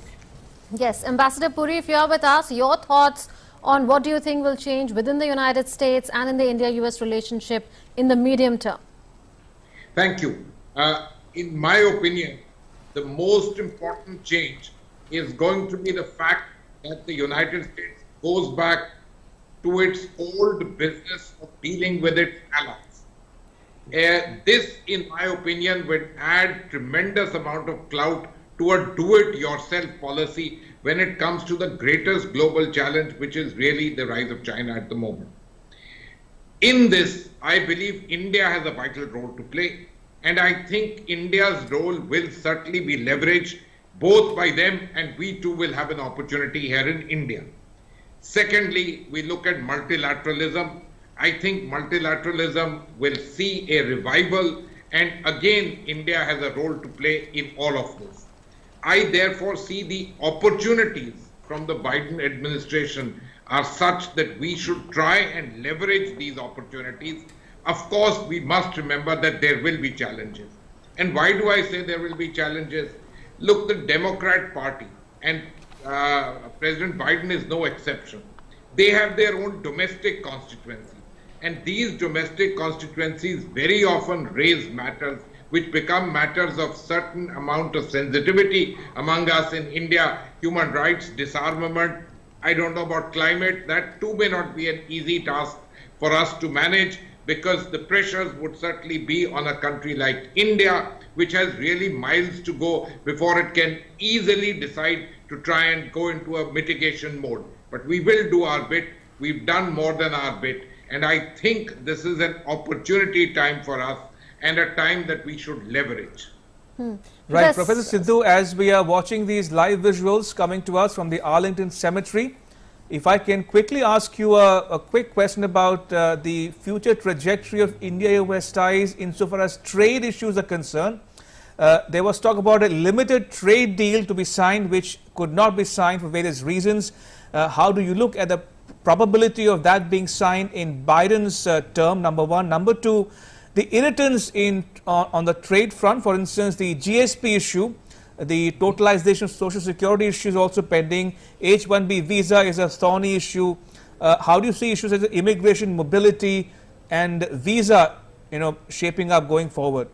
Yes, Ambassador Puri, if you are with us, your thoughts on what do you think will change within the United States and in the India-US relationship in the medium term? Thank you. In my opinion, the most important change is going to be the fact that the United States goes back to its old business of dealing with its allies. This, in my opinion, would add tremendous amount of clout to a do-it-yourself policy when it comes to the greatest global challenge, which is really the rise of China at the moment. In this, I believe India has a vital role to play, and I think India's role will certainly be leveraged both by them, and we too will have an opportunity here in India. Secondly, we look at multilateralism. I think multilateralism will see a revival, and again, India has a role to play in all of this. I therefore see the opportunities from the Biden administration are such that we should try and leverage these opportunities. Of course, we must remember that there will be challenges. And why do I say there will be challenges? Look, the Democrat Party, and President Biden is no exception. They have their own domestic constituencies. And these domestic constituencies very often raise matters which become matters of certain amount of sensitivity among us in India. Human rights, disarmament, I don't know about climate, that too may not be an easy task for us to manage, because the pressures would certainly be on a country like India, which has really miles to go before it can easily decide to try and go into a mitigation mode. But we will do our bit. We've done more than our bit. And I think this is an opportunity time for us, and a time that we should leverage. Right, Yes. Professor Sidhu, as we are watching these live visuals coming to us from the Arlington Cemetery, if I can quickly ask you a quick question about the future trajectory of India-US ties insofar as trade issues are concerned. There was talk about a limited trade deal to be signed, which could not be signed for various reasons. How do you look at the probability of that being signed in Biden's term, number one? Number two, the irritants on the trade front, for instance, the GSP issue, the totalization of social security issue is also pending. H-1B visa is a thorny issue. How do you see issues as immigration, mobility, and visa, shaping up going forward?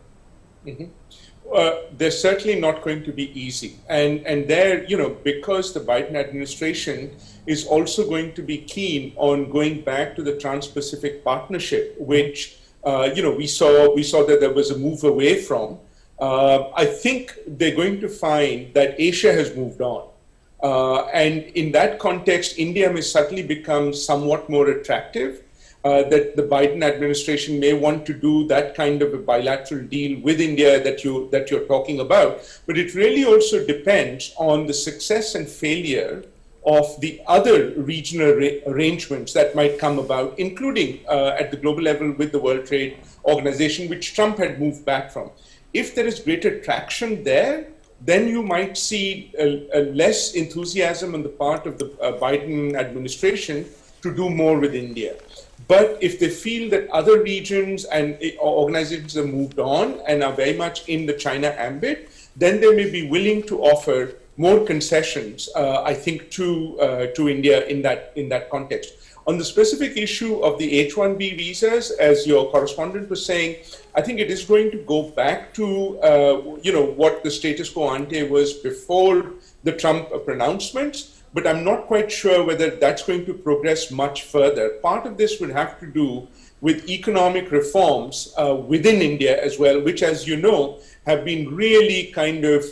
They're certainly not going to be easy. And there, because the Biden administration is also going to be keen on going back to the Trans-Pacific Partnership, which, we saw that there was a move away from. I think they're going to find that Asia has moved on. And in that context, India may suddenly become somewhat more attractive. That the Biden administration may want to do that kind of a bilateral deal with India that you're talking about. But it really also depends on the success and failure of the other regional arrangements that might come about, including at the global level with the World Trade Organization, which Trump had moved back from. If there is greater traction there, then you might see a less enthusiasm on the part of the Biden administration to do more with India. But if they feel that other regions and organizations have moved on and are very much in the China ambit, then they may be willing to offer more concessions, I think, to India in that context. On the specific issue of the H-1B visas, as your correspondent was saying, I think it is going to go back to what the status quo ante was before the Trump pronouncements, but I'm not quite sure whether that's going to progress much further. Part of this would have to do with economic reforms within India as well, which, as you know, have been really kind of,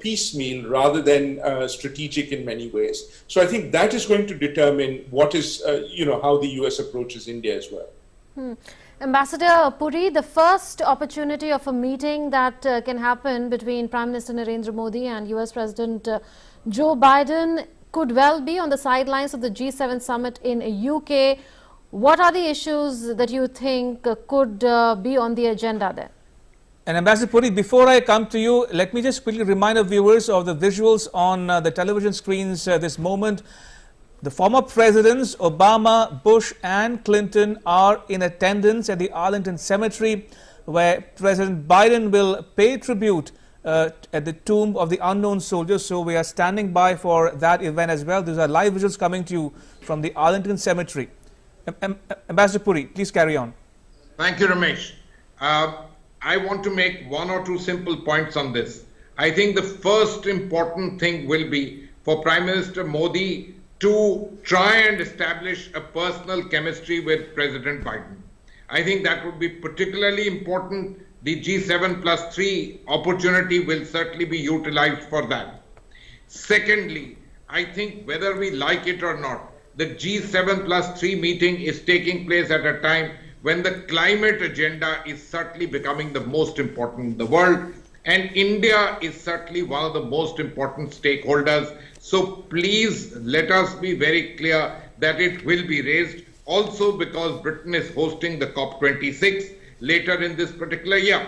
piecemeal rather than strategic in many ways. So I think that is going to determine what is, how the US approaches India as well. Ambassador Puri, the first opportunity of a meeting that can happen between Prime Minister Narendra Modi and US President Joe Biden could well be on the sidelines of the G7 summit in UK. What are the issues that you think could be on the agenda there? And Ambassador Puri, before I come to you, let me just quickly remind our viewers of the visuals on the television screens this moment. The former presidents Obama, Bush and Clinton are in attendance at the Arlington Cemetery, where President Biden will pay tribute at the tomb of the unknown soldiers. So we are standing by for that event as well. These are live visuals coming to you from the Arlington Cemetery. Ambassador Puri, please carry on. Thank you, Ramesh. I want to make one or two simple points on this. I think the first important thing will be for Prime Minister Modi to try and establish a personal chemistry with President Biden. I think that would be particularly important. The G7+3 opportunity will certainly be utilized for that. Secondly, I think whether we like it or not, the G7+3 meeting is taking place at a time when the climate agenda is certainly becoming the most important in the world, and India is certainly one of the most important stakeholders. So please let us be very clear that it will be raised, also because Britain is hosting the COP26 later in this particular year.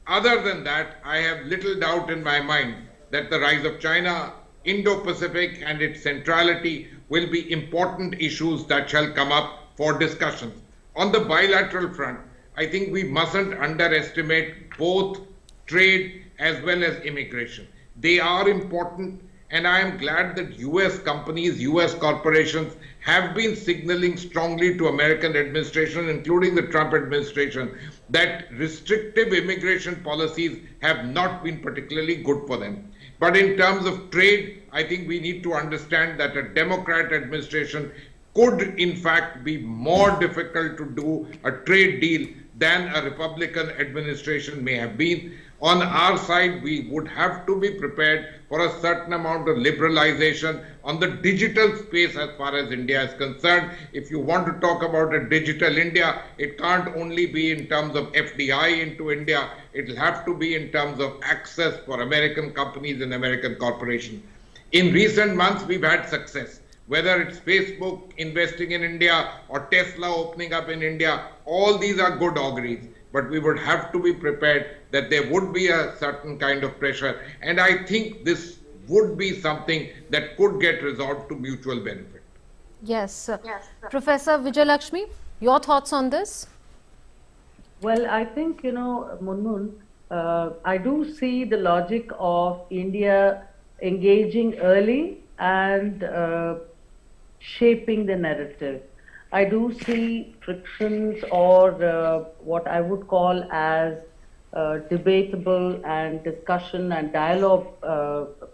Other than that, I have little doubt in my mind that the rise of China, Indo-Pacific and its centrality will be important issues that shall come up for discussions. On the bilateral front, I think we mustn't underestimate both trade as well as immigration. They are important, and I am glad that US companies, US corporations have been signaling strongly to American administration, including the Trump administration, that restrictive immigration policies have not been particularly good for them. But in terms of trade, I think we need to understand that a Democrat administration could in fact be more difficult to do a trade deal than a Republican administration may have been. On our side, we would have to be prepared for a certain amount of liberalization on the digital space as far as India is concerned. If you want to talk about a digital India, it can't only be in terms of FDI into India. It will have to be in terms of access for American companies and American corporations. In recent months, we've had success. Whether it's Facebook investing in India or Tesla opening up in India, all these are good auguries. But we would have to be prepared that there would be a certain kind of pressure. And I think this would be something that could get resolved to mutual benefit. Yes. Professor Vijayalakshmi, your thoughts on this? Well, I think, Munmun, I do see the logic of India engaging early and shaping the narrative. I do see frictions or what I would call as debatable and discussion and dialogue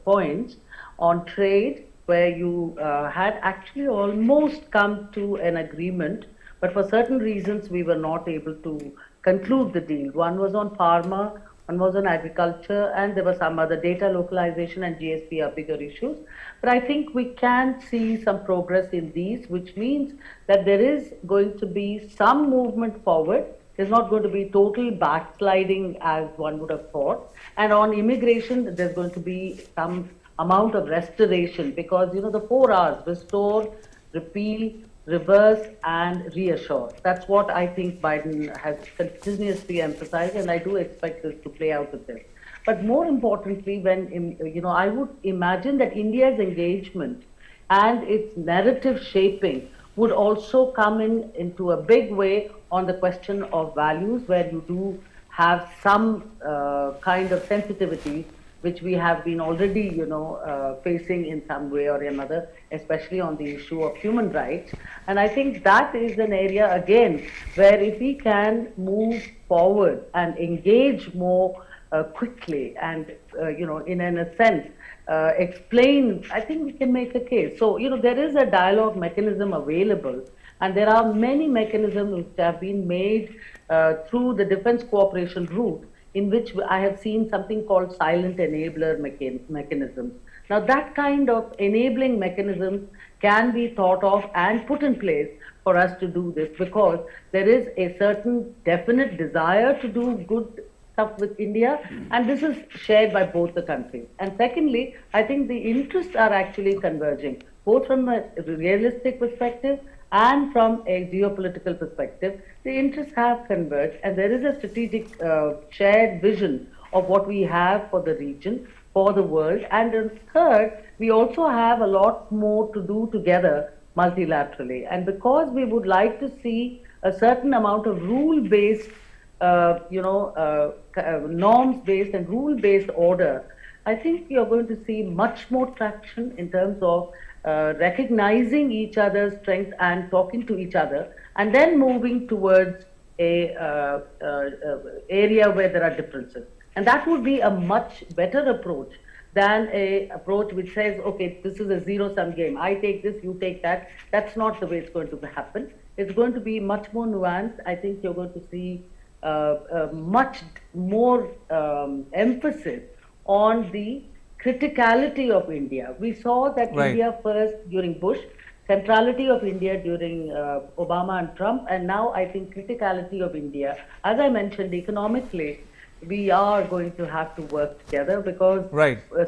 points on trade, where you had actually almost come to an agreement, but for certain reasons we were not able to conclude the deal. One was on pharma, one was on agriculture, and there were some other data localization and GSP are bigger issues. But I think we can see some progress in these, which means that there is going to be some movement forward. There's not going to be total backsliding as one would have thought. And on immigration, there's going to be some amount of restoration because, the 4 R's, restore, repeal, reverse and reassure. That's what I think Biden has continuously emphasized, and I do expect this to play out with this. But more importantly, when I would imagine that India's engagement and its narrative shaping would also come into a big way on the question of values, where you do have some kind of sensitivity which we have been already, facing in some way or another, especially on the issue of human rights. And I think that is an area, again, where if we can move forward and engage more quickly and, in a sense, explain, I think we can make a case. So, there is a dialogue mechanism available, and there are many mechanisms which have been made through the defense cooperation route, in which I have seen something called silent enabler mechanisms. Now, that kind of enabling mechanisms can be thought of and put in place for us to do this, because there is a certain definite desire to do good stuff with India, and this is shared by both the countries. And secondly, I think the interests are actually converging, both from a realistic perspective and from a geopolitical perspective. The interests have converged, and there is a strategic shared vision of what we have for the region, for the world. And third, we also have a lot more to do together multilaterally. And because we would like to see a certain amount of rule-based, norms-based and rule-based order, I think you're going to see much more traction in terms of recognizing each other's strengths and talking to each other, and then moving towards a area where there are differences. And that would be a much better approach than a approach which says, okay, this is a zero-sum game. I take this, you take that. That's not the way it's going to happen. It's going to be much more nuanced. I think you're going to see much more emphasis on the criticality of India. We saw that India first during Bush, centrality of India during Obama and Trump, and now I think criticality of India. As I mentioned, economically, we are going to have to work together, because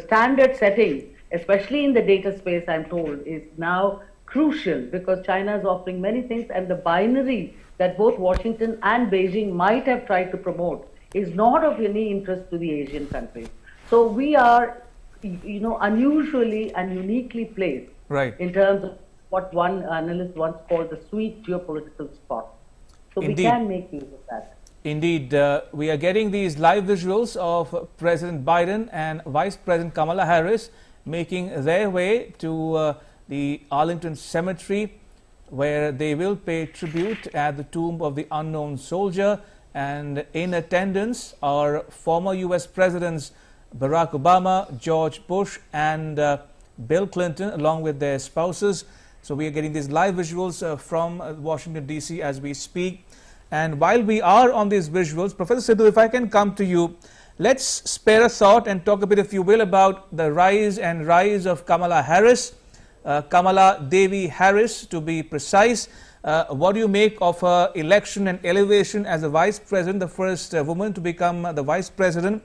standard setting, especially in the data space, I'm told, is now crucial, because China is offering many things, and the binary that both Washington and Beijing might have tried to promote is not of any interest to the Asian countries. So we are, unusually and uniquely placed in terms of what one analyst once called the sweet geopolitical spot. So we can make use of that. Indeed, we are getting these live visuals of President Biden and Vice President Kamala Harris making their way to the Arlington Cemetery, where they will pay tribute at the tomb of the unknown soldier. And in attendance are former US Presidents Barack Obama, George Bush and Bill Clinton, along with their spouses. So we are getting these live visuals from Washington DC as we speak. And while we are on these visuals, Professor Sidhu, if I can come to you, let's spare a thought and talk a bit, if you will, about the rise of Kamala Harris, Kamala Devi Harris to be precise. What do you make of her election and elevation as the Vice President, the first woman to become the Vice President?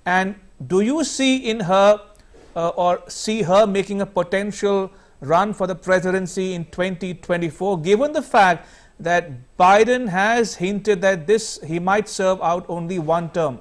And do you see in her or see her making a potential run for the presidency in 2024, given the fact that Biden has hinted that he might serve out only one term?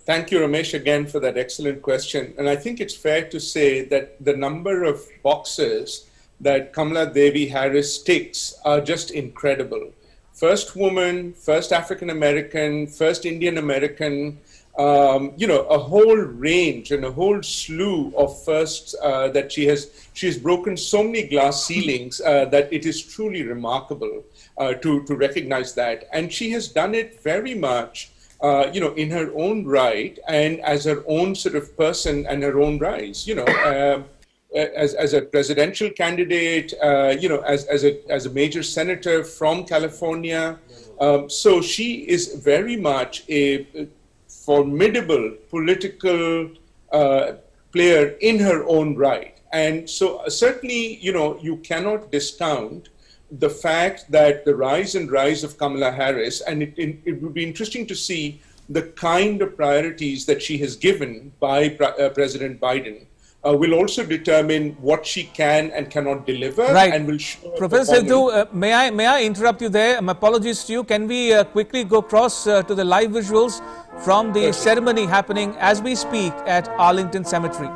Thank you, Ramesh, again for that excellent question. And I think it's fair to say that the number of boxes that Kamala Devi Harris ticks are just incredible. First woman, first African American, first Indian American, a whole range and a whole slew of firsts that she has broken so many glass ceilings that it is truly remarkable to recognize that. And she has done it very much, in her own right and as her own sort of person and her own rise, as a presidential candidate, as a major senator from California. So she is very much a formidable political player in her own right. And so certainly, you cannot discount the fact that the rise of Kamala Harris, and it would be interesting to see the kind of priorities that she has given by President Biden will also determine what she can and cannot deliver. And will show Professor Sidhu, may I interrupt you there? My apologies to you. Can we quickly go across to the live visuals from the ceremony happening as we speak at Arlington Cemetery?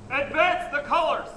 Advance the colors!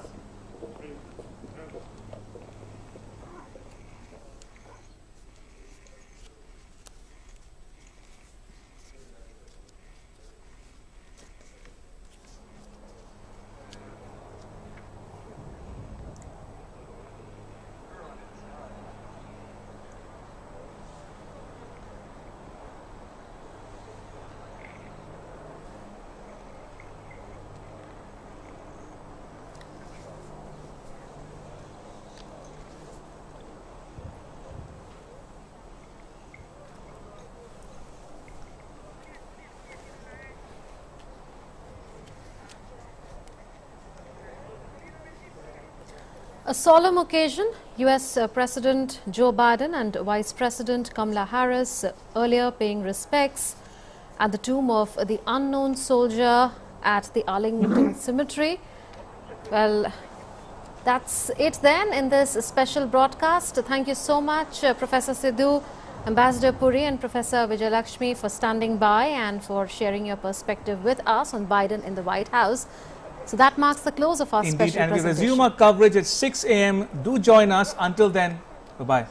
A solemn occasion. US President Joe Biden and Vice President Kamala Harris earlier paying respects at the tomb of the unknown soldier at the Arlington Cemetery. Well, that's it then in this special broadcast. Thank you so much, Professor Sidhu, Ambassador Puri and Professor Vijayalakshmi for standing by and for sharing your perspective with us on Biden in the White House. So that marks the close of our Indeed, special and we presentation. resume our coverage at 6 a.m. Do join us. Until then, bye-bye.